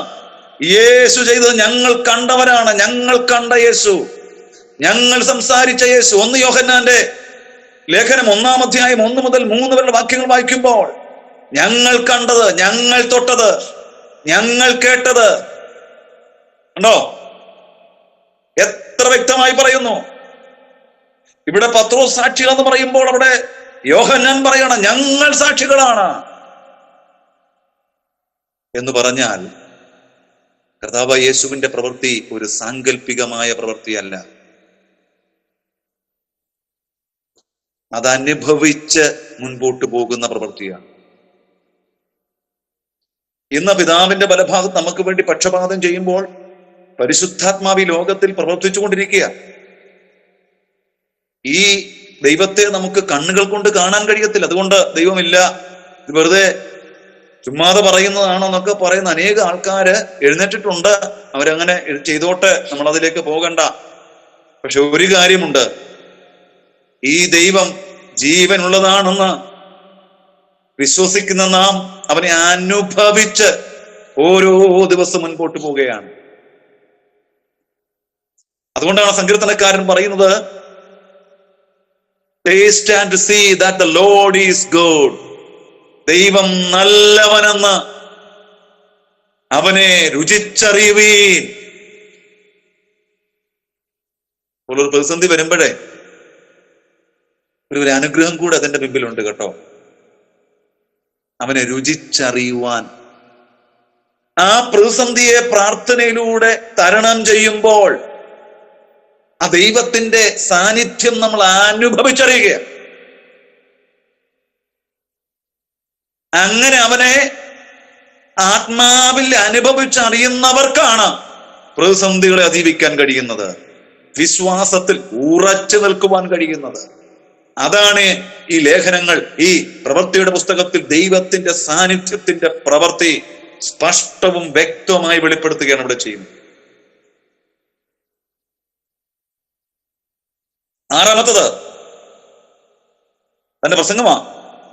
യേശു ചെയ്തത് ഞങ്ങൾ കണ്ടവരാണ്. ഞങ്ങൾ കണ്ട യേശു, ഞങ്ങൾ സംസാരിച്ച യേശു. 1 യോഹന്നാന്റെ ലേഖനം 1-ാം അധ്യായം 1 മുതൽ 3 വരെ വാക്യങ്ങൾ വായിക്കുമ്പോൾ ഞങ്ങൾ കണ്ടത്, ഞങ്ങൾ തൊട്ടത്, ഞങ്ങൾ കേട്ടത് ഉണ്ടോ? എത്ര വ്യക്തമായി പറയുന്നു. ഇവിടെ പത്രോസ് സാക്ഷികൾ എന്ന് പറയുമ്പോൾ അവിടെ യോഹന്നാൻ പറയണം ഞങ്ങൾ സാക്ഷികളാണ് എന്ന് പറഞ്ഞാൽ കർത്താവ് യേശുവിന്റെ പ്രവൃത്തി ഒരു സാങ്കല്പികമായ പ്രവൃത്തിയല്ല, അതനുഭവിച്ച് മുൻപോട്ട് പോകുന്ന പ്രവൃത്തിയാണ്. ഇന്ന് പിതാവിന്റെ ബലഭാഗത്ത് നമുക്ക് വേണ്ടി പക്ഷപാതം ചെയ്യുമ്പോൾ പരിശുദ്ധാത്മാവി ലോകത്തിൽ പ്രവർത്തിച്ചുകൊണ്ടിരിക്കുക. ഈ ദൈവത്തെ നമുക്ക് കണ്ണുകൾ കൊണ്ട് കാണാൻ കഴിയത്തില്ല. അതുകൊണ്ട് ദൈവമില്ല, വെറുതെ ചുമ്മാതെ പറയുന്നതാണെന്നൊക്കെ പറയുന്ന അനേക ആൾക്കാര് എഴുന്നേറ്റിട്ടുണ്ട്. അവരങ്ങനെ ചെയ്തോട്ടെ, നമ്മൾ അതിലേക്ക് പോകണ്ട. പക്ഷെ ഒരു കാര്യമുണ്ട്, ഈ ദൈവം ജീവനുള്ളതാണെന്ന് വിശ്വസിക്കുന്ന നാം അവനെ അനുഭവിച്ച് ഓരോ ദിവസം മുൻപോട്ട് പോവുകയാണ്. അതുകൊണ്ടാണ് സങ്കീർത്തനക്കാരൻ പറയുന്നത്, taste and see that the Lord is good. ദൈവം നല്ലവനെന്ന് അവനെ രുചിച്ചറിയുവീൻ. ഒരു പ്രതിസന്ധി വരുമ്പോഴേ ഒരു അനുഗ്രഹം കൂടെ അതിന്റെ മുമ്പിലുണ്ട് കേട്ടോ. അവനെ രുചിച്ചറിയുവാൻ, ആ പ്രതിസന്ധിയെ പ്രാർത്ഥനയിലൂടെ തരണം ചെയ്യുമ്പോൾ ആ ദൈവത്തിന്റെ സാന്നിധ്യം നമ്മൾ അനുഭവിച്ചറിയുക. അങ്ങനെ അവനെ ആത്മാവിൽ അനുഭവിച്ചറിയുന്നവർക്കാണ് പ്രതിസന്ധികളെ അതിജീവിക്കാൻ കഴിയുന്നത്, വിശ്വാസത്തിൽ ഉറച്ചു നിൽക്കുവാൻ കഴിയുന്നത്. അതാണ് ഈ ലേഖനങ്ങൾ, ഈ പ്രവൃത്തിയുടെ പുസ്തകത്തിൽ ദൈവത്തിന്റെ സാന്നിധ്യത്തിന്റെ പ്രവൃത്തി സ്പഷ്ടവും വ്യക്തവുമായി വെളിപ്പെടുത്തുകയാണ് ഇവിടെ ചെയ്യുന്നത്. 6-ാമത്തത് തന്റെ പ്രസംഗമാ,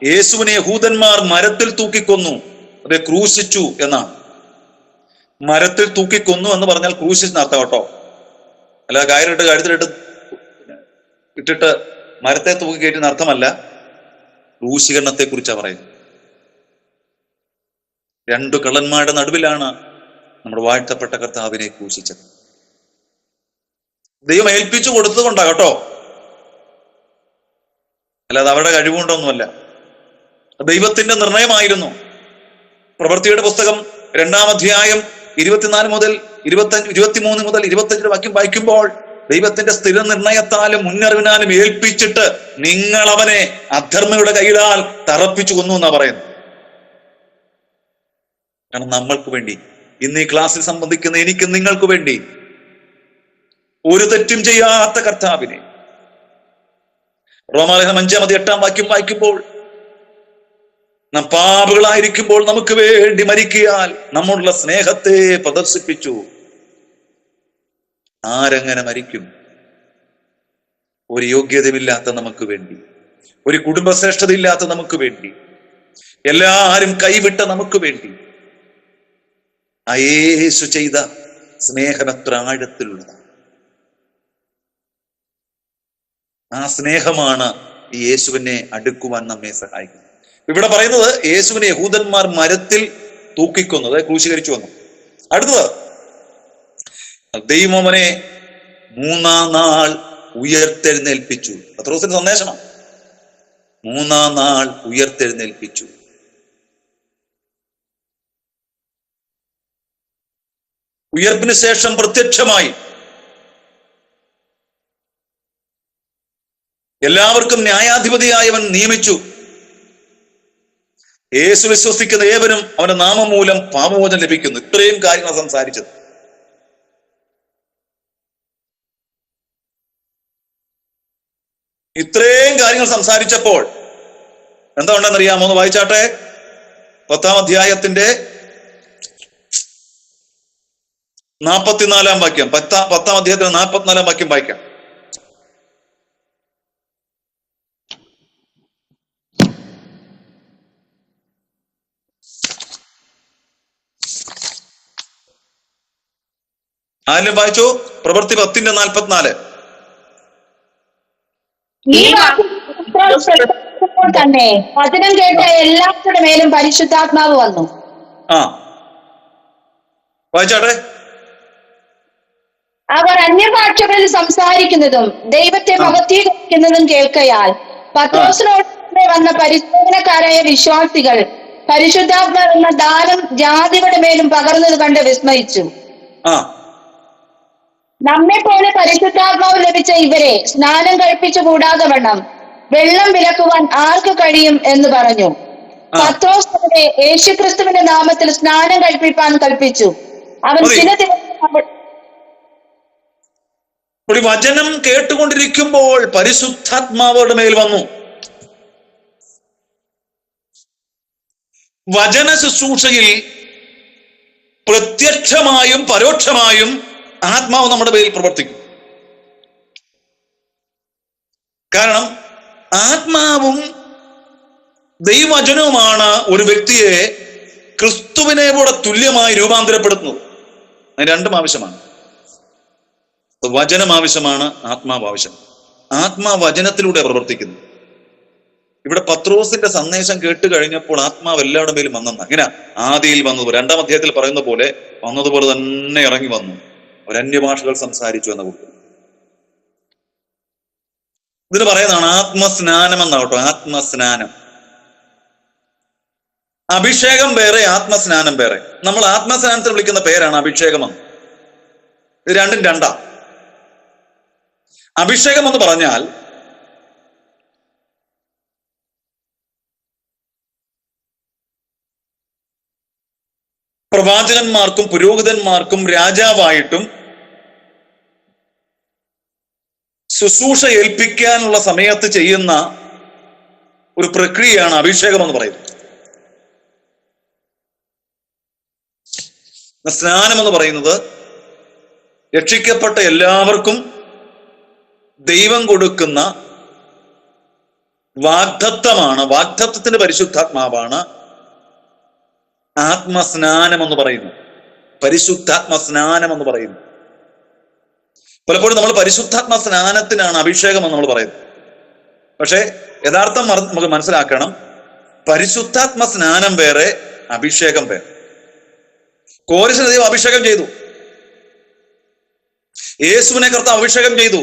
യേശുവിനെ യഹൂദന്മാർ മരത്തിൽ തൂക്കിക്കൊന്നു, അതെ ക്രൂശിച്ചു എന്നാണ്. മരത്തിൽ തൂക്കിക്കൊന്നു എന്ന് പറഞ്ഞാൽ ക്രൂശിച്ചെന്നർത്ഥം കേട്ടോ, അല്ലാതെ കയറിട്ട് കഴുത്തിലിട്ട് ഇട്ടിട്ട് മരത്തെ തൂക്കി കയറ്റുന്ന അർത്ഥമല്ല. ക്രൂശീകരണത്തെ കുറിച്ചാണ് പറയുന്നത്. 2 കള്ളന്മാരുടെ നടുവിലാണ് നമ്മുടെ വാഴ്ത്തപ്പെട്ട കർത്താവിനെ ക്രൂശിച്ചത്. ദൈവം ഏൽപ്പിച്ചു കൊടുത്തതുകൊണ്ടാ കേട്ടോ, അല്ലാതെ അവരുടെ കഴിവുകൊണ്ടൊന്നുമല്ല. ദൈവത്തിന്റെ നിർണയമായിരുന്നു. പ്രവൃത്തിയുടെ പുസ്തകം 2-ാം അധ്യായം 24 മുതൽ 23 മുതൽ 25 വാക്യം വായിക്കുമ്പോൾ ദൈവത്തിന്റെ സ്ഥിര നിർണയത്താലും മുന്നറിവിനാലും ഏൽപ്പിച്ചിട്ട് നിങ്ങൾ അവനെ അധർമ്മയുടെ കയ്യിലാൽ തറപ്പിച്ചു കൊന്നു എന്നാ പറയുന്നത്. കാരണം നമ്മൾക്ക് വേണ്ടി, ഇന്ന് ഈ ക്ലാസ്സിൽ സംബന്ധിക്കുന്ന എനിക്ക് നിങ്ങൾക്ക് വേണ്ടി ഒരു തെറ്റും ചെയ്യാത്ത കർത്താവിനെ, റോമാലേഖനം 5-8 വാക്യം വായിക്കുമ്പോൾ നാം പാപികളായിരിക്കുമ്പോൾ നമുക്ക് വേണ്ടി മരിക്കയാൽ നമ്മളുടെ സ്നേഹത്തെ പ്രദർശിപ്പിച്ചു. ആരെങ്ങനെ മരിക്കും? ഒരു യോഗ്യതയില്ലാത്ത നമുക്ക് വേണ്ടി, ഒരു കുടുംബശ്രേഷ്ഠതയില്ലാത്ത നമുക്ക് വേണ്ടി, എല്ലാരും കൈവിട്ട നമുക്ക് വേണ്ടി ആ യേശു ചെയ്ത സ്നേഹം എത്ര ആഴത്തിലുള്ളതാണ്. ആ സ്നേഹമാണ് ഈ യേശുവിനെ അടുക്കുവാൻ നമ്മെ സഹായിക്കുന്നത്. ഇവിടെ പറയുന്നത് യേശുവിനെ യഹൂദന്മാർ മരത്തിൽ തൂക്കിക്കൊന്നു, അതായത് ക്രൂശീകരിച്ചു വന്നു. അടുത്തത് ദൈവം അവനെ 3-ാം നാൾ ഉയർത്തെഴുന്നേൽപ്പിച്ചു. പത്രോസിന്റെ സന്ദേശമാണ്, 3-ാം നാൾ ഉയർത്തെഴുന്നേൽപ്പിച്ചു. ഉയർപ്പിന് ശേഷം പ്രത്യക്ഷമായി എല്ലാവർക്കും ന്യായാധിപതിയായവൻ നിയമിച്ചു. യേശു വിശ്വസിക്കുന്ന ഏവനും അവന്റെ നാമം മൂലം പാപമോചനം ലഭിക്കുന്നു. ഇത്രയും കാര്യങ്ങൾ സംസാരിച്ചത്. ഇത്രയും കാര്യങ്ങൾ സംസാരിച്ചപ്പോൾ എന്താ ഉണ്ടെന്നറിയാമോ? ഒന്ന് വായിച്ചാട്ടെ. 10-ാം അധ്യായത്തിന്റെ 44-ാം വാക്യം. 10-ാം അധ്യായത്തിന്റെ 44-ാം വാക്യം വായിക്കാം. ആരെങ്കിലും വായിച്ചു? പ്രവൃത്തി 10:44. തന്നെ വചനം കേട്ട എല്ലാവരുടെ മേലും പരിശുദ്ധാത്മാവ് വന്നു. വായിച്ചാട്ടെ. അവർ അന്യഭാഷകളിൽ സംസാരിക്കുന്നതും ദൈവത്തെ ഭക്തീകരിക്കുന്നതും കേൾക്കയാൽ പത്രോസിനോട് വന്ന പരിശോധനക്കാരായ വിശ്വാസികൾ പരിശുദ്ധാത്മാവ് എന്ന ദാനം ജാതികളുടെ മേലും പകർന്നത് കണ്ട് വിസ്മയിച്ചു. നമ്മെ പോലെ പരിശുദ്ധാത്മാവ് ലഭിച്ച ഇവരെ സ്നാനം കഴിപ്പിച്ചു കൂടാതെ വണ്ണം വെള്ളം വിലക്കുവാൻ ആർക്ക് കഴിയും എന്ന് പറഞ്ഞു. പത്രോസ് അവരെ യേശുക്രിസ്തുവിന്റെ നാമത്തിൽ സ്നാനം കഴിപ്പിക്കാൻ കൽപ്പിച്ചു. അവൻ ചില ദിവസം വചനം കേട്ടുകൊണ്ടിരിക്കുമ്പോൾ പരിശുദ്ധാത്മാവരുടെ മേൽ വന്നു. വചന ശുശ്രൂഷയിൽ പ്രത്യക്ഷമായും പരോക്ഷമായും ആത്മാവ് നമ്മുടെ പേരിൽ പ്രവർത്തിക്കും. കാരണം ആത്മാവും ദൈവവചനവുമാണ് ഒരു വ്യക്തിയെ ക്രിസ്തുവിനെ കൂടെ തുല്യമായി രൂപാന്തരപ്പെടുത്തുന്നത്. അതിന് രണ്ടും ആവശ്യമാണ്. വചനം ആവശ്യമാണ്, ആത്മാവ് ആവശ്യം. ആത്മാവ് വചനത്തിലൂടെ പ്രവർത്തിക്കുന്നു. ഇവിടെ പത്രോസിന്റെ സന്ദേശം കേട്ട് കഴിഞ്ഞപ്പോൾ ആത്മാവ് എല്ലാവരുടെ മേലും വന്നെന്ന. ഇങ്ങനെ ആദിയിൽ വന്നത് 2-ാം അധ്യായത്തിൽ പറയുന്ന പോലെ വന്നതുപോലെ തന്നെ ഇറങ്ങി വന്നു. അവർ അന്യഭാഷകൾ സംസാരിച്ചു എന്ന കൂട്ടം. ഇതിന് പറയുന്നതാണ് ആത്മസ്നാനം എന്നാവട്ടോ. ആത്മസ്നാനം. അഭിഷേകം വേറെ, ആത്മസ്നാനം വേറെ. നമ്മൾ ആത്മസ്നാനത്തിന് വിളിക്കുന്ന പേരാണ് അഭിഷേകമെന്ന്. ഇത് രണ്ടും രണ്ടാ. അഭിഷേകം എന്ന് പറഞ്ഞാൽ പ്രവാചകന്മാർക്കും പുരോഹിതന്മാർക്കും രാജാവായിട്ടും ശുശ്രൂഷ ഏൽപ്പിക്കാനുള്ള സമയത്ത് ചെയ്യുന്ന ഒരു പ്രക്രിയയാണ് അഭിഷേകം എന്ന് പറയുന്നത്. സ്നാനം എന്ന് പറയുന്നത് രക്ഷിക്കപ്പെട്ട എല്ലാവർക്കും ദൈവം കൊടുക്കുന്ന വാഗ്ദത്തമാണ്. വാഗ്ദത്തത്തിന്റെ പരിശുദ്ധാത്മാവാണ് ആത്മസ്നാനം എന്ന് പറയുന്നു. പരിശുദ്ധാത്മ സ്നാനം എന്ന് പറയുന്നു. പലപ്പോഴും നമ്മൾ പരിശുദ്ധാത്മ സ്നാനത്തിനാണ് അഭിഷേകം എന്ന് നമ്മൾ പറയുന്നത്. പക്ഷെ യഥാർത്ഥം നമുക്ക് മനസ്സിലാക്കണം, പരിശുദ്ധാത്മ സ്നാനം വേറെ, അഭിഷേകം വേറെ. കോരിശിനെ ദൈവം അഭിഷേകം ചെയ്തു. യേശുവിനെ കർത്താവ് അഭിഷേകം ചെയ്തു.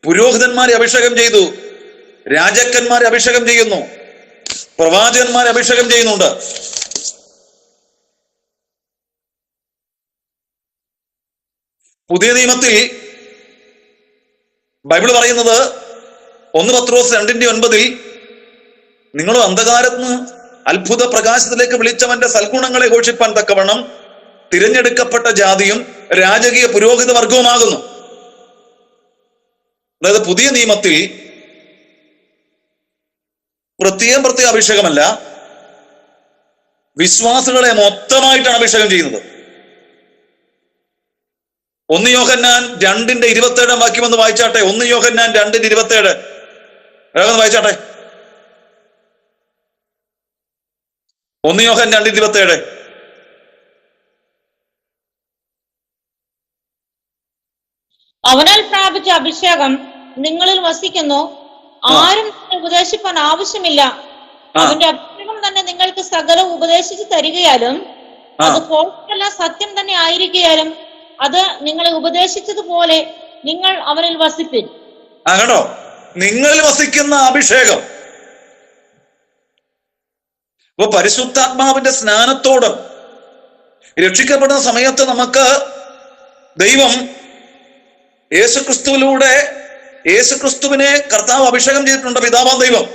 പുരോഹിതന്മാരെ അഭിഷേകം ചെയ്തു. രാജാക്കന്മാരെ അഭിഷേകം ചെയ്യുന്നു. പ്രവാചകന്മാരെ അഭിഷേകം ചെയ്യുന്നുണ്ട്. പുതിയ നിയമത്തിൽ ബൈബിൾ പറയുന്നത് 1 പത്രോസ് 2:9 നിങ്ങൾ അന്ധകാരത്തിന് അത്ഭുത പ്രകാശത്തിലേക്ക് വിളിച്ചവന്റെ സൽഗുണങ്ങളെ ഘോഷിപ്പാൻ തക്കവണ്ണം തിരഞ്ഞെടുക്കപ്പെട്ട ജാതിയും രാജകീയ പുരോഹിത വർഗവുമാകുന്നു. അതായത് പുതിയ നിയമത്തിൽ പ്രത്യേകം അഭിഷേകമല്ല, വിശ്വാസികളെ മൊത്തമായിട്ടാണ് അഭിഷേകം ചെയ്യുന്നത്. 1 യോഹന്നാൻ 2:27 വാക്യം ഒന്ന് വായിച്ചാട്ടെ. 1 യോഹന്നാൻ 2:27 വേഗം വായിച്ചാട്ടെ. 1 യോഹന്നാൻ 2:27. അവനാൽ പ്രാപിച്ച അഭിഷേകം നിങ്ങളിൽ വസിക്കുന്നു, ആരും ഉപദേശിപ്പാൻ ആവശ്യമില്ല. അവന്റെ അഭിഷേകം തന്നെ നിങ്ങൾക്ക് സകലം ഉപദേശിച്ച് തരികയാലും അത് ഫോൾസല്ല, സത്യം തന്നെ ആയിരിക്കാലും അത് നിങ്ങളെ ഉപദേശിച്ചതുപോലെ നിങ്ങൾ അവനിൽ വസിപ്പിൻ. കേട്ടോ, നിങ്ങളിൽ വസിക്കുന്ന അഭിഷേകം. അപ്പൊ പരിശുദ്ധാത്മാവിന്റെ സ്നാനത്തോട് രക്ഷിക്കപ്പെടുന്ന സമയത്ത് നമുക്ക് ദൈവം യേശുക്രിസ്തുവിലൂടെ യേശുക്രിസ്തുവിനെ കർത്താവ് അഭിഷേകം ചെയ്തിട്ടുണ്ട്. പിതാവാം ദൈവം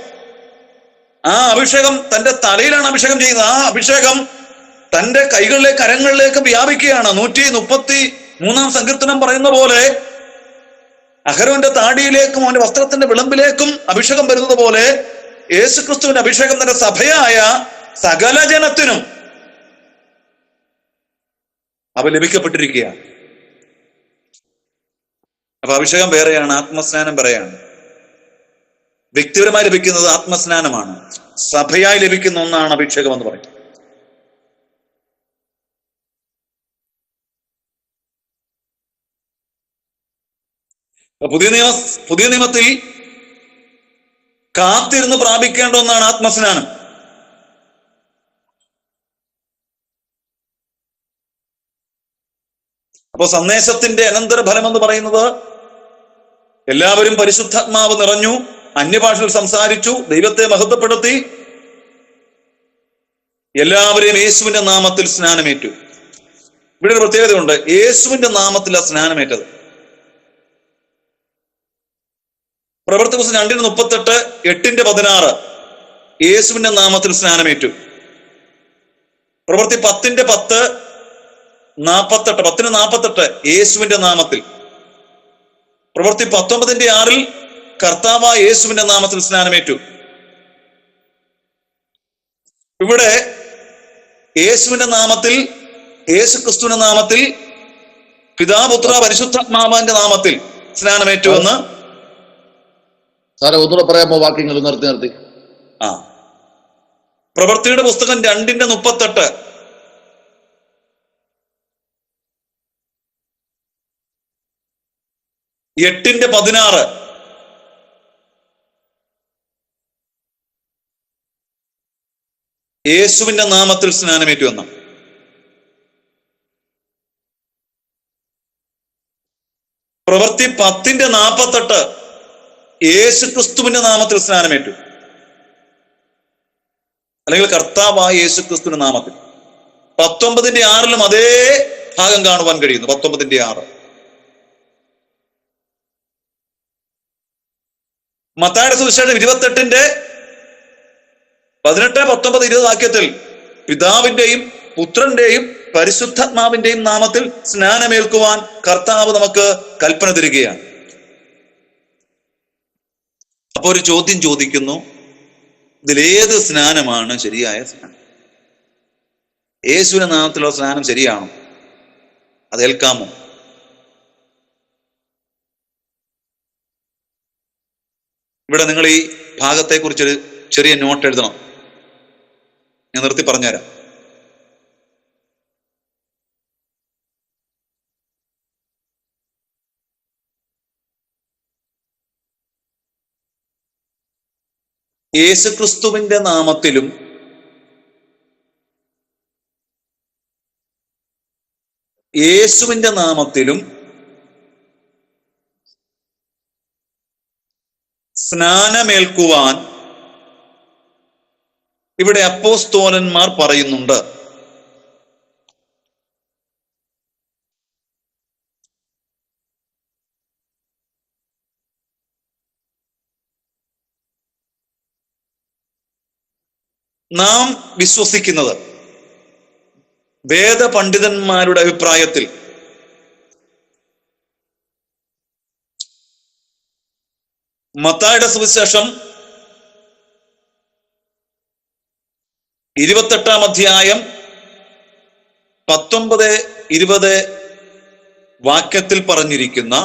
ആ അഭിഷേകം തന്റെ തലയിലാണ് അഭിഷേകം ചെയ്യുന്നത്. ആ അഭിഷേകം തന്റെ കൈകളിലേക്ക് കരങ്ങളിലേക്ക് വ്യാപിക്കുകയാണ്. 133 സങ്കീർത്തനം പറയുന്ന പോലെ അഹരോന്റെ താടിയിലേക്കും അവന്റെ വസ്ത്രത്തിന്റെ വിളമ്പിലേക്കും അഭിഷേകം വരുന്നത് പോലെ യേശുക്രിസ്തുവിന്റെ അഭിഷേകം തന്റെ സഭയായ സകല ജനത്തിനും അവ ലഭിക്കപ്പെട്ടിരിക്കുകയാണ്. അപ്പൊ അഭിഷേകം വേറെയാണ്, ആത്മസ്നാനം വേറെയാണ്. വ്യക്തിപരമായി ലഭിക്കുന്നത് ആത്മസ്നാനമാണ്. സഭയായി ലഭിക്കുന്ന ഒന്നാണ് അഭിഷേകം എന്ന് പറയുന്നത്. പുതിയ നിയമത്തിൽ കാത്തിരുന്ന് പ്രാപിക്കേണ്ട ഒന്നാണ് ആത്മസ്നാനം. അപ്പോ സന്ദേശത്തിന്റെ അനന്തരഫലം എന്ന് പറയുന്നത് എല്ലാവരും പരിശുദ്ധാത്മാവ് നിറഞ്ഞു, അന്യഭാഷയിൽ സംസാരിച്ചു, ദൈവത്തെ മഹത്വപ്പെടുത്തി, എല്ലാവരെയും യേശുവിന്റെ നാമത്തിൽ സ്നാനമേറ്റു. ഇവിടെ ഒരു പ്രത്യേകതയുണ്ട്, യേശുവിന്റെ നാമത്തിലാണ് സ്നാനമേറ്റത്. പ്രവൃത്തി പുസ്തകം 2:38, 8:16 യേശുവിന്റെ നാമത്തിൽ സ്നാനമേറ്റു. പ്രവൃത്തി 10:10, 10:48 യേശുവിന്റെ നാമത്തിൽ. പ്രവൃത്തി 19:6 കർത്താവായ യേശുവിന്റെ നാമത്തിൽ സ്നാനമേറ്റു. ഇവിടെ യേശുവിന്റെ നാമത്തിൽ, യേശുക്രിസ്തുവിന്റെ നാമത്തിൽ, പിതാപുത്ര പരിശുദ്ധാത്മാവിന്റെ നാമത്തിൽ സ്നാനമേറ്റു എന്ന് സാറേ ഒന്നുകൂടെ പറയാമോ? വാക്യങ്ങൾ നിർത്തി. പ്രവൃത്തിയുടെ പുസ്തകം 2:38 8:16 യേശുവിന്റെ നാമത്തിൽ സ്നാനമേറ്റു എന്ന. പ്രവൃത്തി 10:48 യേശുക്രിസ്തുവിന്റെ നാമത്തിൽ സ്നാനമേറ്റു, അല്ലെങ്കിൽ കർത്താവായ യേശുക്രിസ്തുവിന്റെ നാമത്തിൽ. 19:6 അതേ ഭാഗം കാണുവാൻ കഴിയുന്നു. 19:6 മത്തായിയുടെ സുവിശേഷം 28:18, 19, 20 വാക്യത്തിൽ പിതാവിന്റെയും പുത്രന്റെയും പരിശുദ്ധാത്മാവിന്റെയും നാമത്തിൽ സ്നാനമേൽക്കുവാൻ കർത്താവ് നമുക്ക് കൽപ്പന തരികയാണ്. അപ്പൊ ഒരു ചോദ്യം ചോദിക്കുന്നു, ഇതിലേത് സ്നാനമാണ് ശരിയായ സ്നാനം? യേശുവിന്റെ നാമത്തിലുള്ള സ്നാനം ശരിയാണോ? അതേൽക്കാമോ? ഇവിടെ നിങ്ങൾ ഈ ഭാഗത്തെക്കുറിച്ചൊരു ചെറിയ നോട്ട് എഴുതണം. ഞാൻ നിർത്തി പറഞ്ഞുതരാം. യേശുക്രിസ്തുവിന്റെ നാമത്തിലും യേശുവിന്റെ നാമത്തിലും സ്നാനമേൽക്കുവാൻ ഇവിടെ അപ്പോസ്തലന്മാർ പറയുന്നുണ്ട്. നാം വിശ്വസിക്കുന്നത് വേദപണ്ഡിതന്മാരുടെ അഭിപ്രായത്തിൽ മത്തായിയുടെ സുവിശേഷം 28-ാം അധ്യായം 19, 20 വാക്യത്തിൽ പറഞ്ഞിരിക്കുന്ന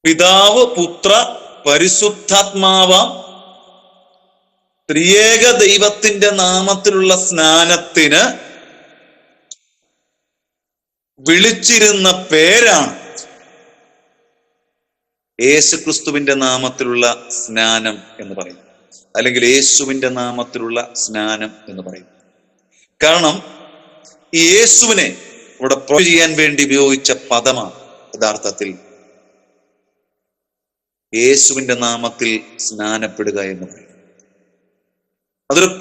പിതാവ്, പുത്ര, പരിശുദ്ധാത്മാവ ത്രിയേക ദൈവത്തിന്റെ നാമത്തിലുള്ള സ്നാനത്തിന് വിളിച്ചിരുന്ന പേരാണ് യേശുക്രിസ്തുവിന്റെ നാമത്തിലുള്ള സ്നാനം എന്ന് പറയും, അല്ലെങ്കിൽ യേശുവിന്റെ നാമത്തിലുള്ള സ്നാനം എന്ന് പറയും. കാരണം ഈ യേശുവിനെ ഇവിടെ പ്രൊവൈഡ് ചെയ്യാൻ വേണ്ടി ഉപയോഗിച്ച പദമാണ് യഥാർത്ഥത്തിൽ യേശുവിന്റെ നാമത്തിൽ സ്നാനപ്പെടുക എന്ന് പറയും.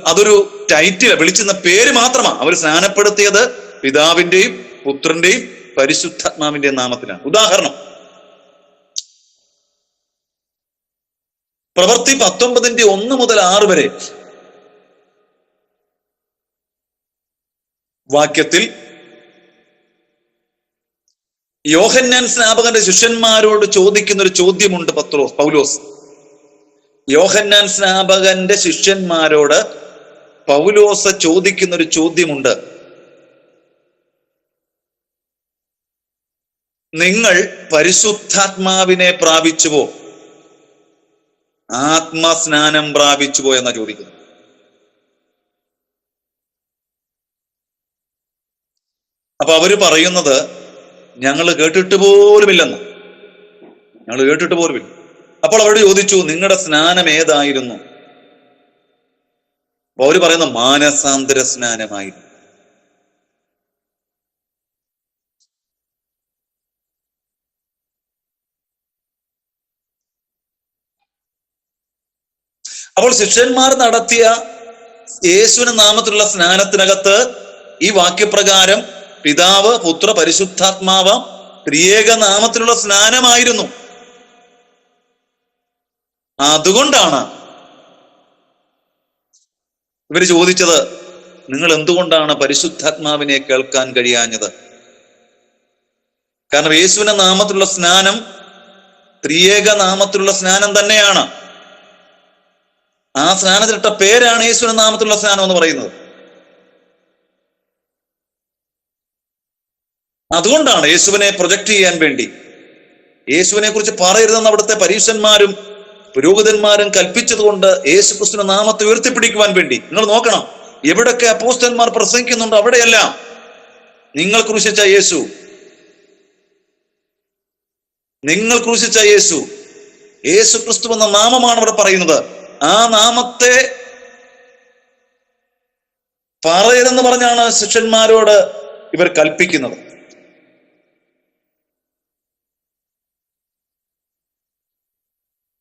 അതൊരു ടൈറ്റിൽ, വിളിച്ചിരുന്ന പേര് മാത്രമാണ്. അവർ സ്നാനപ്പെടുത്തിയത് പിതാവിന്റെയും പുത്രന്റെയും പരിശുദ്ധാത്മാവിന്റെയും നാമത്തിലാണ്. ഉദാഹരണം, പ്രവൃത്തി 19:1 മുതൽ 6 വരെ വാക്യത്തിൽ യോഹന്നാൻ സ്നാപകന്റെ ശിഷ്യന്മാരോട് ചോദിക്കുന്ന ഒരു ചോദ്യമുണ്ട്. പൗലോസ് യോഹന്നാൻ സ്നാപകന്റെ ശിഷ്യന്മാരോട് പൗലോസ് ചോദിക്കുന്ന ഒരു ചോദ്യമുണ്ട്. നിങ്ങൾ പരിശുദ്ധാത്മാവിനെ പ്രാപിച്ചുവോ, ആത്മസ്നാനം പ്രാപിച്ചുവോ എന്നാ ചോദിക്കുന്നത്. അപ്പൊ അവര് പറയുന്നത് ഞങ്ങൾ കേട്ടിട്ട് പോലുമില്ലെന്ന്. അപ്പോൾ അവരോട് ചോദിച്ചു, നിങ്ങളുടെ സ്നാനം ഏതായിരുന്നു? അപ്പൊ അവര് പറയുന്ന മാനസാന്തര സ്നാനമായിരുന്നു. അപ്പോൾ ശിഷ്യന്മാർ നടത്തിയ യേശുവിന്റെ നാമത്തിലുള്ള സ്നാനത്തിനകത്ത് ഈ വാക്യപ്രകാരം പിതാവ്, പുത്ര, പരിശുദ്ധാത്മാവ് ത്രിയേക നാമത്തിലുള്ള സ്നാനമായിരുന്നു. അതുകൊണ്ടാണ് ഇവര് ചോദിച്ചത്, നിങ്ങൾ എന്തുകൊണ്ടാണ് പരിശുദ്ധാത്മാവിനെ കേൾക്കാൻ കഴിയാഞ്ഞത്? കാരണം യേശുവിന്റെ നാമത്തിലുള്ള സ്നാനം ത്രിയേക നാമത്തിലുള്ള സ്നാനം തന്നെയാണ്. ആ സ്നാനത്തിനിട്ട പേരാണ് യേശുവിന്റെ നാമത്തിലുള്ള സ്നാനം എന്ന് പറയുന്നത്. അതുകൊണ്ടാണ് യേശുവിനെ പ്രൊജക്ട് ചെയ്യാൻ വേണ്ടി, യേശുവിനെ കുറിച്ച് പറയരുതെന്ന് അവിടുത്തെ പരീശന്മാരും പുരോഹിതന്മാരും കൽപ്പിച്ചത് കൊണ്ട് യേശു ക്രിസ്തുവിന്റെ നാമത്തെ ഉയർത്തിപ്പിടിക്കുവാൻ വേണ്ടി. നിങ്ങൾ നോക്കണം, എവിടൊക്കെ അപ്പോസ്തലന്മാർ പ്രസംഗിക്കുന്നുണ്ടോ അവിടെയെല്ലാം നിങ്ങൾ ക്രൂശിച്ച യേശു, നിങ്ങൾ ക്രൂശിച്ച യേശു, യേശു ക്രിസ്തു എന്ന നാമമാണ് അവിടെ പറയുന്നത്. ആ നാമത്തെ പറയരുതെന്ന് പറഞ്ഞാണ് ശിഷ്യന്മാരോട് ഇവർ കൽപ്പിക്കുന്നത്.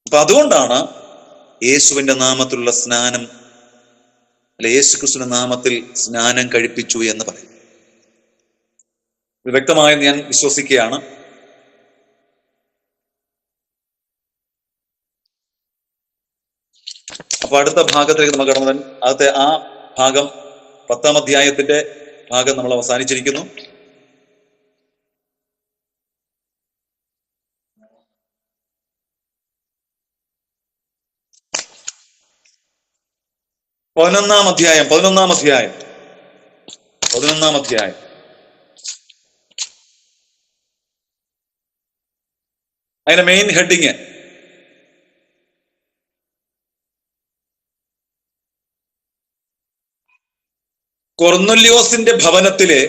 അപ്പൊ അതുകൊണ്ടാണ് യേശുവിന്റെ നാമത്തിലുള്ള സ്നാനം, അല്ലെ യേശു ക്രിസ്തുവിന്റെ നാമത്തിൽ സ്നാനം കഴിപ്പിച്ചു എന്ന് പറയും. ഇത് വ്യക്തമായി ഞാൻ വിശ്വസിക്കുകയാണ്. അപ്പൊ അടുത്ത ഭാഗത്തേക്ക് നമ്മൾ കടന്നു. ആദ്യത്തെ ആ ഭാഗം 10-ാം അധ്യായത്തിന്റെ ഭാഗം നമ്മൾ അവസാനിച്ചിരിക്കുന്നു. പതിനൊന്നാം അധ്യായം അതിന്റെ മെയിൻ ഹെഡിങ് കൊർന്നല്യോസിന്റെ ഭവനത്തിലെ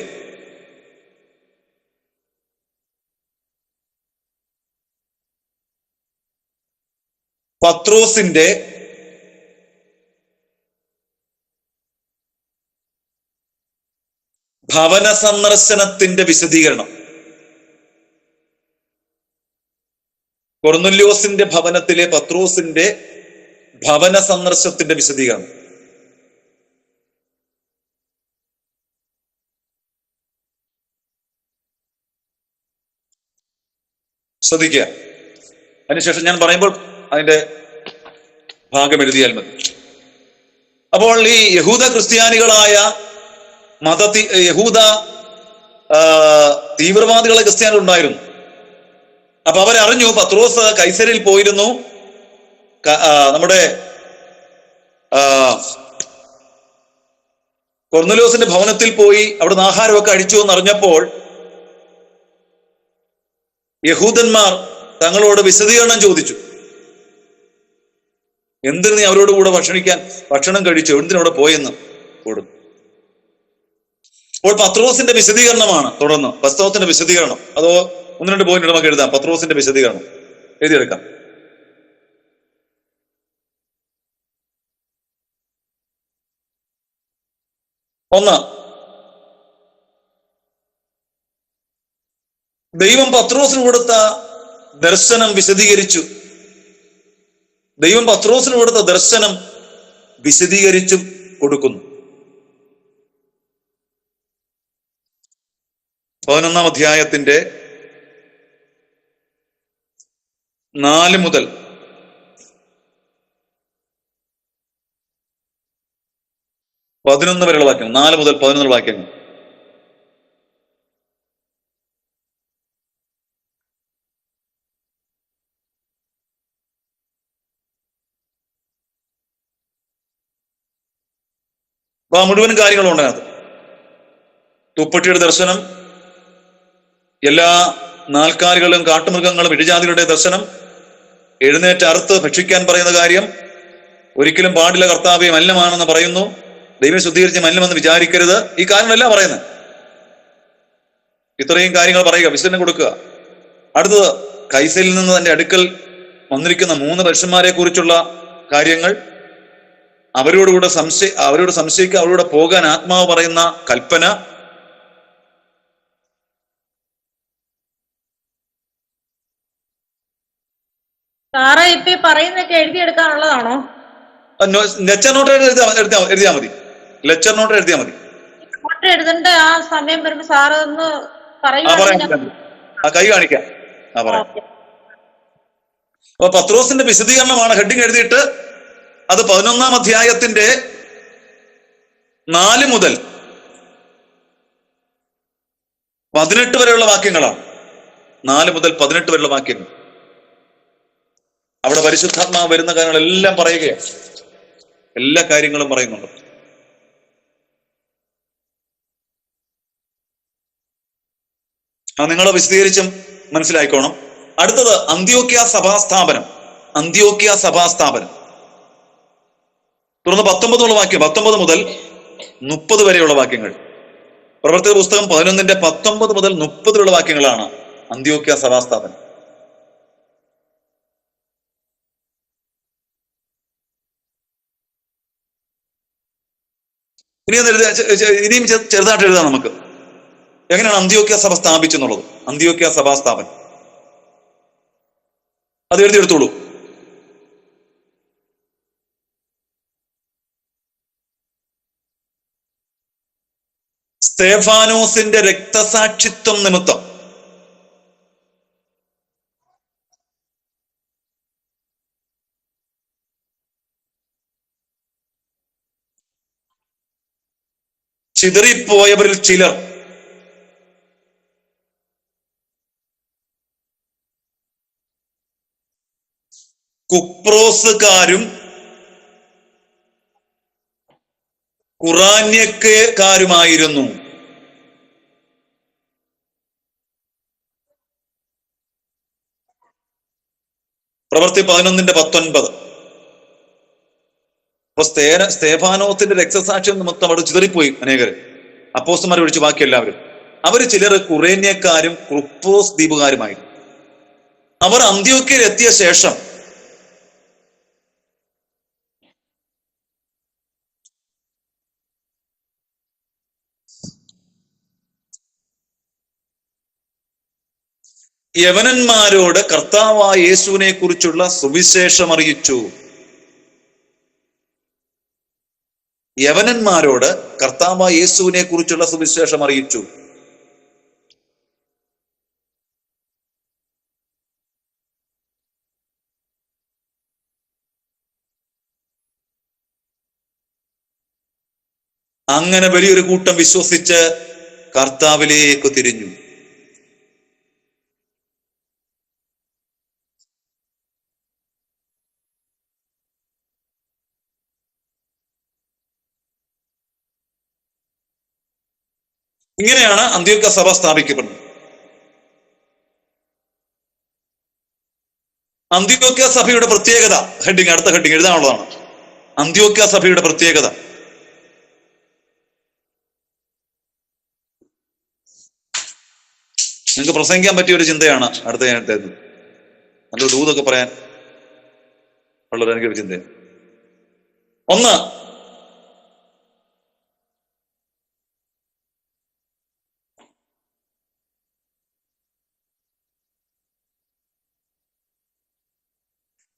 പത്രോസിന്റെ ഭവന സന്ദർശനത്തിന്റെ വിശദീകരണം. കൊർന്നല്യോസിന്റെ ഭവനത്തിലെ പത്രോസിന്റെ ഭവന സന്ദർശനത്തിന്റെ വിശദീകരണം. ശ്രദ്ധിക്കുക. അതിനുശേഷം ഞാൻ പറയുമ്പോൾ അതിന്റെ ഭാഗം എഴുതിയാൽ മതി. അപ്പോൾ ഈ യഹൂദ ക്രിസ്ത്യാനികളായ യഹൂദ തീവ്രവാദികളെ ക്രിസ്ത്യാനികൾ ഉണ്ടായിരുന്നു. അപ്പൊ അവരറിഞ്ഞു പത്രോസ് കൈസരിയിൽ പോയിരുന്നു, നമ്മുടെ കൊർന്നല്യോസിന്റെ ഭവനത്തിൽ പോയി അവിടുന്ന് ആഹാരമൊക്കെ അടിച്ചു എന്നറിഞ്ഞപ്പോൾ യഹൂദന്മാർ തങ്ങളോട് വിശദീകരണം ചോദിച്ചു. എന്തിനു നീ അവരോട് കൂടെ ഭക്ഷണം കഴിച്ചു, എന്തിനവിടെ പോയെന്ന് കൊടുത്തു. അപ്പോൾ പത്രോസിന്റെ വിശദീകരണമാണ് തുടർന്ന്. പത്രോസിന്റെ വിശദീകരണം, അതോ 1-2 പോയിന്റ് നമുക്ക് എഴുതാം. പത്രോസിന്റെ വിശദീകരണം എഴുതിയെടുക്കാം. ഒന്ന്, ദൈവം പത്രോസിന് കൊടുത്ത ദർശനം വിശദീകരിച്ചു. ദൈവം പത്രോസിന് കൊടുത്ത ദർശനം വിശദീകരിച്ചും കൊടുക്കുന്നു. 11-ാം അധ്യായത്തിന്റെ 4 മുതൽ 11 വരെയുള്ള വാക്യങ്ങൾ, 4 മുതൽ 11 വാക്യങ്ങൾ. അപ്പൊ ആ മുഴുവൻ കാര്യങ്ങളും ഉണ്ട് അതിനകത്ത്. തുപ്പട്ടിയുടെ ദർശനം, എല്ലാ നാൽക്കാലികളും കാട്ടുമൃഗങ്ങളും ഇഴജാതികളുടെ ദർശനം, എഴുന്നേറ്റ് അറുത്ത് ഭക്ഷിക്കാൻ പറയുന്ന കാര്യം, ഒരിക്കലും പാടില്ല കർത്താവെ മലിനമാണെന്ന് പറയുന്നു, ദൈവം ശുദ്ധീകരിച്ച് മലിനമെന്ന് വിചാരിക്കരുത്, ഈ കാര്യങ്ങളെല്ലാം പറയുന്നത്. ഇത്രയും കാര്യങ്ങൾ പറയുക, വിശദീകരണം കൊടുക്കുക. അടുത്തത് കൈസരിൽ നിന്ന് തന്റെ അടുക്കൽ വന്നിരിക്കുന്ന 3 പുരുഷന്മാരെ കുറിച്ചുള്ള കാര്യങ്ങൾ, അവരോട് സംശയിക്കുക, അവരോട് പോകാൻ ആത്മാവ് പറയുന്ന കൽപ്പന. സാറേ ഇപ്പൊ പറയുന്നൊക്കെ എഴുതിയെടുക്കാനുള്ളതാണോ? ലെക്ചർ നോട്ട് എഴുതിയാ മതി. ലെക്ചർ നോട്ട് എഴുതിയാ മതി. നോട്ട് എഴുതേണ്ട ആ സമയം വരുമ്പോ സാറ് ഒന്ന് കൈ കാണിക്കാം. അപ്പൊ പത്രോസിന്റെ വിശദീകരണമാണ് ഹെഡിങ് എഴുതിയിട്ട്. അത് 11-ാം അധ്യായത്തിന്റെ 4 മുതൽ 18 വരെയുള്ള വാക്യങ്ങളാണ്. 4 മുതൽ 18 വരെയുള്ള വാക്യങ്ങൾ. അവിടെ പരിശുദ്ധാത്മാവ് വരുന്ന കാര്യങ്ങളെല്ലാം പറയുകയാണ്, എല്ലാ കാര്യങ്ങളും പറയുന്നുണ്ട്. നിങ്ങൾ വിശദീകരിച്ചും മനസ്സിലായിക്കോണം. അടുത്തത് അന്ത്യോക്യ സഭാസ്ഥാപനം. അന്ത്യോക്യ സഭാസ്ഥാപനം തുടർന്ന് 19 വാക്യം, 19 മുതൽ 30 വരെയുള്ള വാക്യങ്ങൾ. പ്രവർത്തക പുസ്തകം 11-ന്റെ 19 മുതൽ 30 വരെയുള്ള വാക്യങ്ങളാണ് അന്ത്യോക്യ സഭാസ്ഥാപനം. ഇനിയും ചെറുതായിട്ട് എഴുതാം നമുക്ക്. എങ്ങനെയാണ് അന്ത്യോക്യ സഭ സ്ഥാപിച്ചെന്നുള്ളത്? അന്ത്യോക്യ സഭാസ്ഥാപനം അത് എഴുതിയെടുത്തോളൂ. സ്തേഫാനോസിന്റെ രക്തസാക്ഷിത്വം നിമിത്തം ചിതറിപ്പോയവരിൽ ചിലർ കുപ്രോസുകാരും ഖുറാന്യക്കാരുമായിരുന്നു. പ്രവൃത്തി 11-ന്റെ 19. അപ്പൊ സ്തേഫാനോസിന്റെ രക്തസാക്ഷ്യം നിമിത്തം അവിടെ ചിതറിപ്പോയി അനേകര്. അപ്പോസ്തലന്മാരെ ഒഴിച്ച് ബാക്കി എല്ലാവരും. അവര് ചിലർ ഖുറേന്യക്കാരും കുപ്രോസ് ദ്വീപുകാരുമായിരുന്നു. അവർ അന്ത്യോക്യയിൽ എത്തിയ ശേഷം യവനന്മാരോട് കർത്താവായ യേശുവിനെ കുറിച്ചുള്ള സുവിശേഷം അറിയിച്ചു. യവനന്മാരോട് കർത്താവായ യേശുവിനെ കുറിച്ചുള്ള സുവിശേഷം അറിയിച്ചു. അങ്ങനെ വലിയൊരു കൂട്ടം വിശ്വസിച്ച് കർത്താവിലേക്ക് തിരിഞ്ഞു. ഇങ്ങനെയാണ് അന്ത്യോക്യ സഭ സ്ഥാപിക്കപ്പെടുന്നത്. അന്ത്യോക്യ സഭയുടെ പ്രത്യേകത, അടുത്ത ഹെഡിങ് എഴുതാനുള്ളതാണ്. അന്ത്യോക്യ സഭയുടെ പ്രത്യേകത. നിങ്ങൾക്ക് പ്രസംഗിക്കാൻ പറ്റിയ ഒരു ചിന്തയാണ് അടുത്ത ഞാൻ എടുത്തത്. നല്ലൊരു ദൂതൊക്കെ പറയാൻ ഉള്ളത് എനിക്കൊരു ചിന്തയാണ്. ഒന്ന്,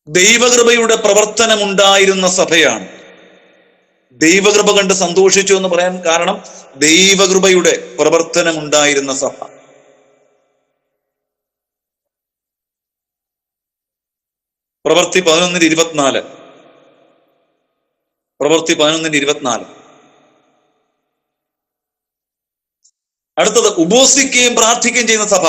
ദൈവകൃപയുടെ പ്രവർത്തനമുണ്ടായിരുന്ന സഭയാണ്. ദൈവകൃപ കണ്ട് സന്തോഷിച്ചു എന്ന് പറയാൻ കാരണം ദൈവകൃപയുടെ പ്രവർത്തനമുണ്ടായിരുന്ന സഭ. പ്രവൃത്തി 11-24. പ്രവൃത്തി 11-24. അടുത്തത് ഉപവസിക്കുകയും പ്രാർത്ഥിക്കുകയും ചെയ്യുന്ന സഭ.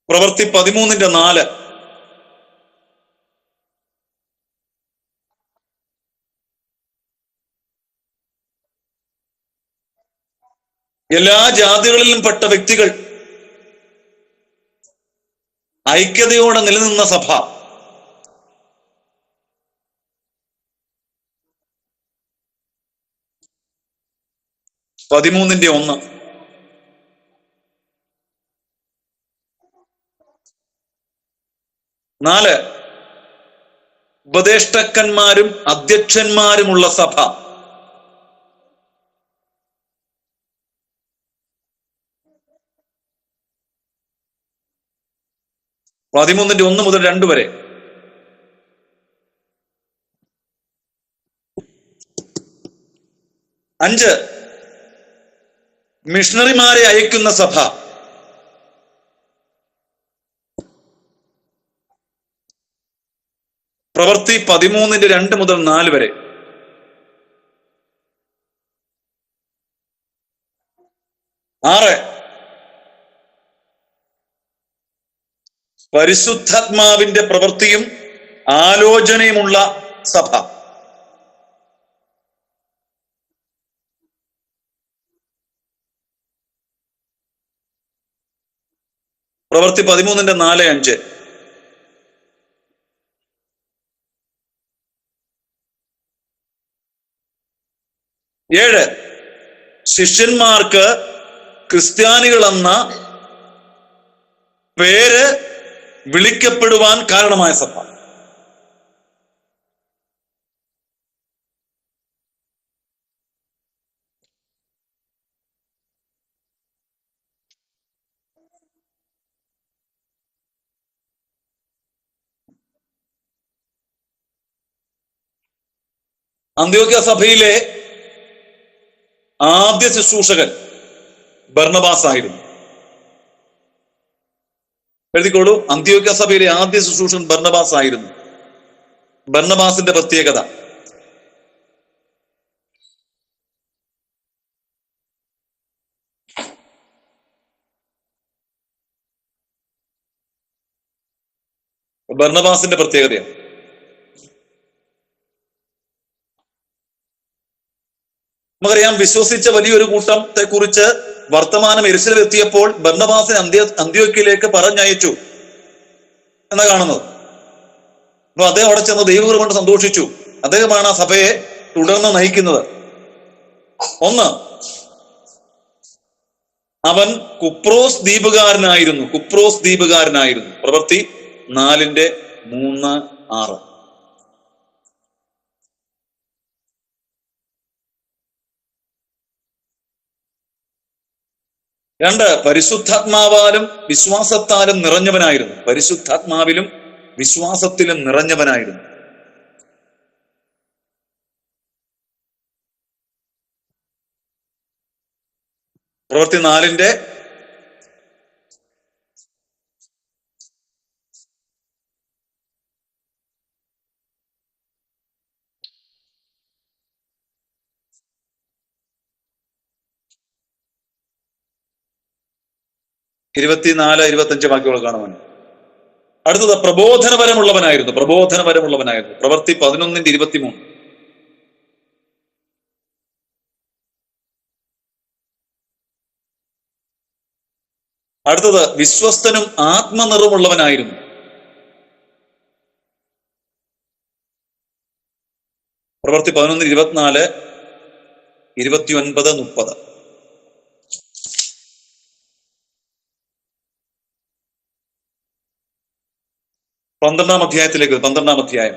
പ്രവൃത്തി 13:4. എല്ലാ ജാതികളിലും പെട്ട വ്യക്തികൾ ഐക്യതയോടെ നിലനിന്ന സഭ. പതിമൂന്നിന്റെ 1. നാല്, ഉപദേഷ്ടാക്കന്മാരും അധ്യക്ഷന്മാരുമുള്ള സഭ. പതിമൂന്നിന്റെ 1 മുതൽ 2 വരെ. അഞ്ച്, മിഷണറിമാരെ അയക്കുന്ന സഭ. പ്രവൃത്തി 13 2 മുതൽ 4 വരെ. ആറ്, പരിശുദ്ധാത്മാവിന്റെ പ്രവൃത്തിയും ആലോചനയുമുള്ള സഭ. പ്രവൃത്തി 13 4 5. ഏഴ്, ശിഷ്യന്മാർക്ക് ക്രിസ്ത്യാനികളെന്ന പേര് വിളിക്കപ്പെടുവാൻ കാരണമായ സഭ. അന്ത്യോക്യ സഭയിലെ ആദ്യ ശുശ്രൂഷകൻ ബർന്നബാസ് ആയിരുന്നു. എഴുതിക്കോളൂ, അന്ത്യോക്യ സഭയിലെ ആദ്യ ശുശ്രൂഷൻ ബർന്നബാസ് ആയിരുന്നു. ബർന്നബാസിന്റെ പ്രത്യേകത, ബർന്നബാസിന്റെ പ്രത്യേകതയാണ്. നമുക്കറിയാം, വിശ്വസിച്ച വലിയൊരു കൂട്ടത്തെ കുറിച്ച് വർത്തമാനം യെരൂശലേമിൽ എത്തിയപ്പോൾ ബർന്നബാസിനെ അന്ത്യോക്യയിലേക്ക് പറഞ്ഞയച്ചു എന്നാ കാണുന്നത്. അപ്പൊ അദ്ദേഹം അവിടെ ചെന്ന് ദൈവകൃപ കൊണ്ട് സന്തോഷിച്ചു. അദ്ദേഹമാണ് ആ സഭയെ തുടർന്ന് നയിക്കുന്നത്. ഒന്ന്, അവൻ കുപ്രോസ് ദ്വീപുകാരനായിരുന്നു. പ്രവൃത്തി 4 3 6. രണ്ട്, പരിശുദ്ധാത്മാവാലും വിശ്വാസത്താലും നിറഞ്ഞവനായിരുന്നു. പരിശുദ്ധാത്മാവിലും വിശ്വാസത്തിലും നിറഞ്ഞവനായിരുന്നു. പ്രവൃത്തി 4 24 25 വാക്യങ്ങൾ കാണുവാൻ. അടുത്തത് പ്രബോധനപരമുള്ളവനായിരുന്നു. പ്രവൃത്തി 11 23. അടുത്തത് വിശ്വസ്തനും ആത്മനിറവുള്ളവനായിരുന്നു. പ്രവൃത്തി 11 24 29 30. 12-ാം അധ്യായത്തിലേക്ക്, 12-ാം അധ്യായം.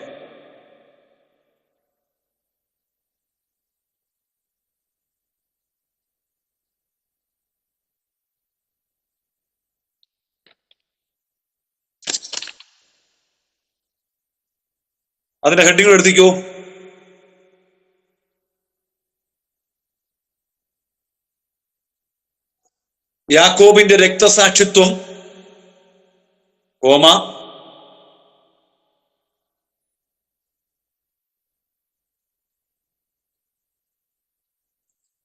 അതിന്റെ ഹെഡിങ്ങൾ എടുത്തിക്കോ. യാക്കോബിന്റെ രക്തസാക്ഷിത്വം,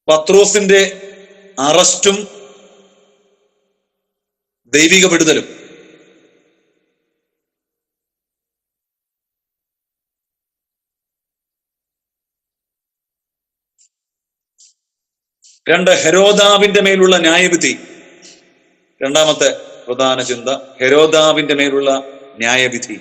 പത്രോസിന്റെ അറസ്റ്റും ദൈവിക വിടുതലും. രണ്ട്, ഹെരോദാവിന്റെ മേലുള്ള ന്യായവിധി. രണ്ടാമത്തെ പ്രധാന ചിന്ത ഹെരോദാവിന്റെ മേലുള്ള ന്യായവിധി.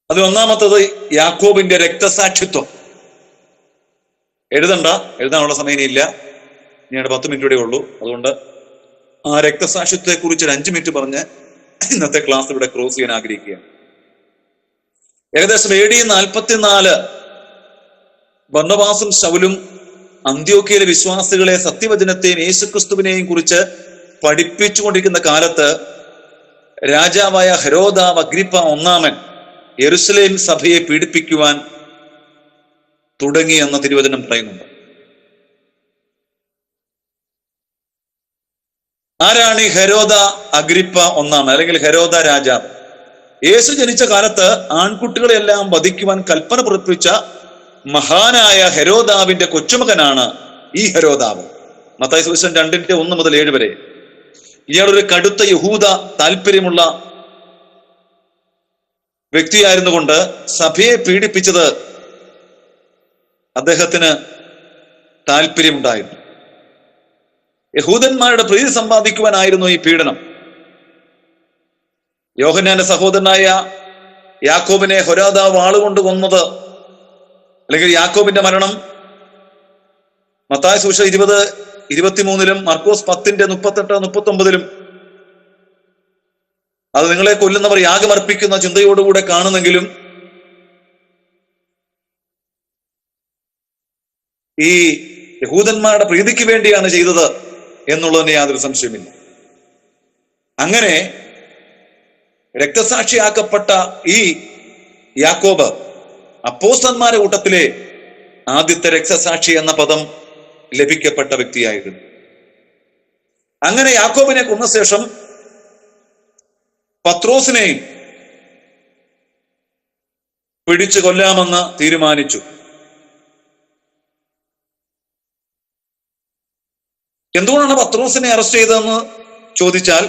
അതിൽ ഒന്നാമത്തത് യാക്കോബിന്റെ രക്തസാക്ഷിത്വം. എഴുതാനുള്ള സമയം ഇല്ല, ഇനിയുടെ 10 മിനിറ്റ് കൂടെ ഉള്ളൂ. അതുകൊണ്ട് ആ രക്തസാക്ഷിത്വത്തെ കുറിച്ച് ഒരു 5 മിനിറ്റ് പറഞ്ഞ് ഇന്നത്തെ ക്ലാസ് ഇവിടെ ക്ലോസ് ചെയ്യാൻ ആഗ്രഹിക്കുകയാണ്. ഏകദേശം AD 44 ബർന്നബാസും ശൗലും അന്ത്യോക്യയിലെ വിശ്വാസികളെ സത്യവചനത്തെയും യേശുക്രിസ്തുവിനെയും കുറിച്ച് പഠിപ്പിച്ചുകൊണ്ടിരിക്കുന്ന കാലത്ത് രാജാവായ ഹെരോദാവ് അഗ്രിപ്പ ഒന്നാമൻ യെരുശലേം സഭയെ പീഡിപ്പിക്കുവാൻ തുടങ്ങി എന്ന തിരുവചനം പറയുന്നുണ്ട്. ആരാണ് ഈ ഹെരോദ അഗ്രിപ്പ ഒന്നാമൻ അല്ലെങ്കിൽ ഹെരോദ രാജാവ്? യേശു ജനിച്ച കാലത്ത് ആൺകുട്ടികളെല്ലാം വധിക്കുവാൻ കൽപ്പന പുറപ്പെടുവിച്ച മഹാനായ ഹെരോദാവിന്റെ കൊച്ചുമകനാണ് ഈ ഹെരോദാവ്. മത്തായി സുവിശേഷം 2:1 മുതൽ 7 വരെ. ഇയാളൊരു കടുത്ത യഹൂദ താല്പര്യമുള്ള വ്യക്തിയായിരുന്നു കൊണ്ട് സഭയെ പീഡിപ്പിച്ചത് അദ്ദേഹത്തിന് താല്പര്യമുണ്ടായിരുന്നു. യഹൂദന്മാരുടെ പ്രീതി സമ്പാദിക്കുവാനായിരുന്നു ഈ പീഡനം. യോഹന്നാന്റെ സഹോദരനായ യാക്കോബിനെ ഹെരോദാവ് വാളുകൊണ്ട് കൊന്നത്, അല്ലെങ്കിൽ യാക്കോബിന്റെ മരണം മത്തായി സുവിശേഷം 20:23 മർക്കോസ് 10:38-39 അത് നിങ്ങളെ കൊല്ലുന്നവർ യാഗമർപ്പിക്കുന്ന ചിന്തയോടുകൂടെ കാണുന്നെങ്കിലും ഈ യഹൂദന്മാരുടെ പ്രീതിക്ക് വേണ്ടിയാണ് ചെയ്തത് എന്നുള്ളതിന് യാതൊരു സംശയമില്ല. അങ്ങനെ രക്തസാക്ഷിയാക്കപ്പെട്ട ഈ യാക്കോബ് അപ്പോസ്തലന്മാരുടെ കൂട്ടത്തിലെ ആദ്യത്തെ രക്തസാക്ഷി എന്ന പദം ലഭിക്കപ്പെട്ട വ്യക്തിയായിരുന്നു. അങ്ങനെ യാക്കോബിനെ കൊന്ന ശേഷം പത്രോസിനെയും പിടിച്ചു കൊല്ലാമെന്ന് തീരുമാനിച്ചു. എന്തുകൊണ്ടാണ് പത്രോസിനെ അറസ്റ്റ് ചെയ്തതെന്ന് ചോദിച്ചാൽ,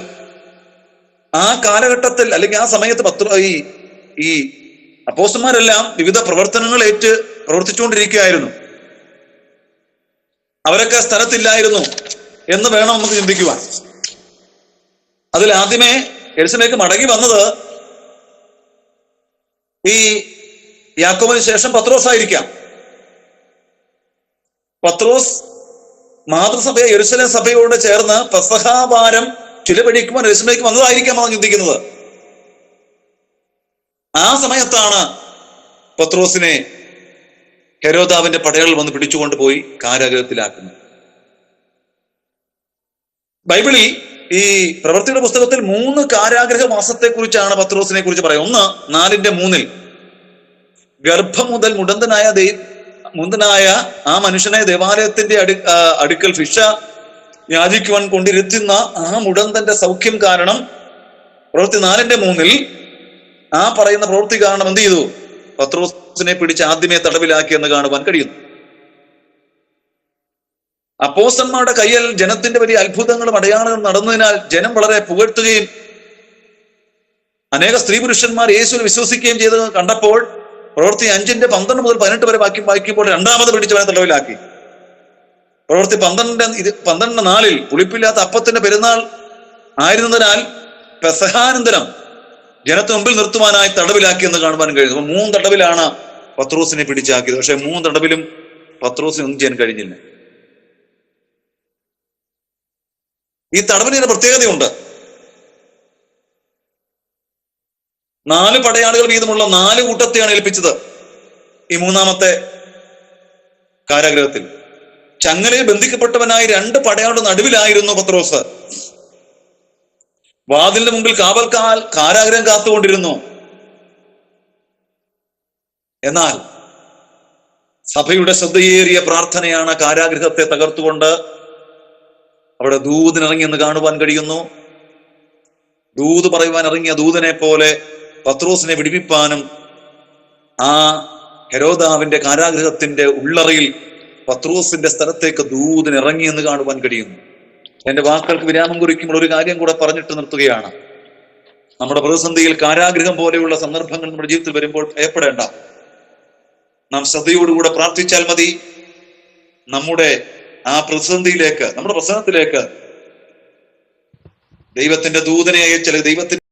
ആ കാലഘട്ടത്തിൽ അല്ലെങ്കിൽ ആ സമയത്ത് ഈ അപ്പോസ്തലന്മാരെല്ലാം വിവിധ പ്രവർത്തനങ്ങൾ പ്രവർത്തിച്ചുകൊണ്ടിരിക്കുകയായിരുന്നു. അവരൊക്കെ സ്ഥലത്തില്ലായിരുന്നു എന്ന് വേണം നമുക്ക് ചിന്തിക്കുവാൻ. അതിൽ ആദ്യമേ യെരുശലേമിലേക്ക് മടങ്ങി വന്നത് ഈ യാക്കോബിന് ശേഷം പത്രോസ് ആയിരിക്കാം. പത്രോസ് മാതൃസഭയെ യെരുശലേം സഭയോട് ചേർന്ന് പെസഹാവാരം ചിലവഴിക്കുവാൻ യെരുശലേമിലേക്ക് വന്നതായിരിക്കാമാണ് ചിന്തിക്കുന്നത്. ആ സമയത്താണ് പത്രോസിനെ ഹെരോദാവിന്റെ പടയാളികൾ വന്ന് പിടിച്ചുകൊണ്ടുപോയി കാരാഗൃഹത്തിലാക്കുന്നത്. ബൈബിളിൽ ഈ പ്രവൃത്തിയുടെ പുസ്തകത്തിൽ 3 കാരാഗ്രഹ മാസത്തെ കുറിച്ചാണ് പത്രോസിനെ കുറിച്ച് പറയുന്നത്. 4:3 ഗർഭം മുതൽ മുടന്തനായ ആ മനുഷ്യനെ ദേവാലയത്തിന്റെ അടുക്കൽ ഭിക്ഷ യാചിക്കുവാൻ കൊണ്ടിരുത്തുന്ന ആ മുടന്തന്റെ സൗഖ്യം കാരണം, പ്രവൃത്തി 4:3 ആ പറയുന്ന പ്രവൃത്തി കാരണം എന്ത് ചെയ്തു? പത്രോസിനെ പിടിച്ച് ആദ്യമേ തടവിലാക്കി എന്ന് കാണുവാൻ കഴിയുന്നു. അപ്പോസ്തലന്മാരുടെ കയ്യിൽ ജനത്തിന്റെ വലിയ അത്ഭുതങ്ങളും അടയാളങ്ങളും നടന്നതിനാൽ ജനം വളരെ പുകഴ്ത്തുകയും അനേക സ്ത്രീ പുരുഷന്മാർ യേശുവിൽ വിശ്വസിക്കുകയും ചെയ്ത് കണ്ടപ്പോൾ പ്രവൃത്തി 5:12 മുതൽ 18 വരെ വായിക്കുമ്പോൾ രണ്ടാമത് പിടിച്ചവനെ തടവിലാക്കി. പ്രവൃത്തി 12:4 പുളിപ്പില്ലാത്ത അപ്പത്തിന്റെ പെരുന്നാൾ ആയിരുന്നതിനാൽ പെസഹാനന്തരം ജനത്തിന് മുമ്പിൽ നിർത്തുവാനായി തടവിലാക്കി എന്ന് കാണുവാൻ കഴിയുന്നു. 3 തടവിലാണ് പത്രോസിനെ പിടിച്ചാക്കിയത്. പക്ഷെ 3 തടവിലും പത്രോസിന് ഒന്നും ചെയ്യാൻ കഴിഞ്ഞില്ല. ഈ തടവിന് പ്രത്യേകതയുണ്ട്. 4 പടയാളികൾ വീതമുള്ള 4 കൂട്ടത്തെയാണ് ഏൽപ്പിച്ചത്. ഈ 3-ാമത്തെ കാരാഗ്രഹത്തിൽ ചങ്ങലയിൽ ബന്ധിക്കപ്പെട്ടവനായി 2 പടയാളുടെ നടുവിലായിരുന്നു പത്രോസ്. വാതിലിന് മുമ്പിൽ കാവൽക്കാർ കാരാഗ്രഹം കാത്തുകൊണ്ടിരുന്നു. എന്നാൽ സഭയുടെ ശ്രദ്ധയേറിയ പ്രാർത്ഥനയാണ് കാരാഗ്രഹത്തെ തകർത്തുകൊണ്ട് അവിടെ ദൂതനിറങ്ങിയെന്ന് കാണുവാൻ കഴിയുന്നു. ദൂത് പറയുവാൻ ഇറങ്ങിയ ദൂതനെ പോലെ പത്രോസിനെ വിടിവിപ്പാനും ആ ഹെരോദാവിന്റെ കാരാഗൃഹത്തിന്റെ ഉള്ളറയിൽ പത്രോസിന്റെ സ്ഥലത്തേക്ക് ദൂതൻ ഇറങ്ങിയെന്ന് കാണുവാൻ കഴിയുന്നു. എന്റെ വാക്കുകൾക്ക് വിരാമം കുറിക്കുമ്പോൾ ഒരു കാര്യം കൂടെ പറഞ്ഞിട്ട് നിർത്തുകയാണ്. നമ്മുടെ പ്രതിസന്ധിയിൽ കാരാഗൃഹം പോലെയുള്ള സന്ദർഭങ്ങൾ നമ്മുടെ ജീവിതത്തിൽ വരുമ്പോൾ ഭയപ്പെടേണ്ട. നാം ശ്രദ്ധയോടുകൂടെ പ്രാർത്ഥിച്ചാൽ മതി. നമ്മുടെ ആ പ്രതിസന്ധിയിലേക്ക്, നമ്മുടെ പ്രശ്നത്തിലേക്ക് ദൈവത്തിന്റെ ദൂതനെ അയച്ചാൽ, ദൈവത്തിന്റെ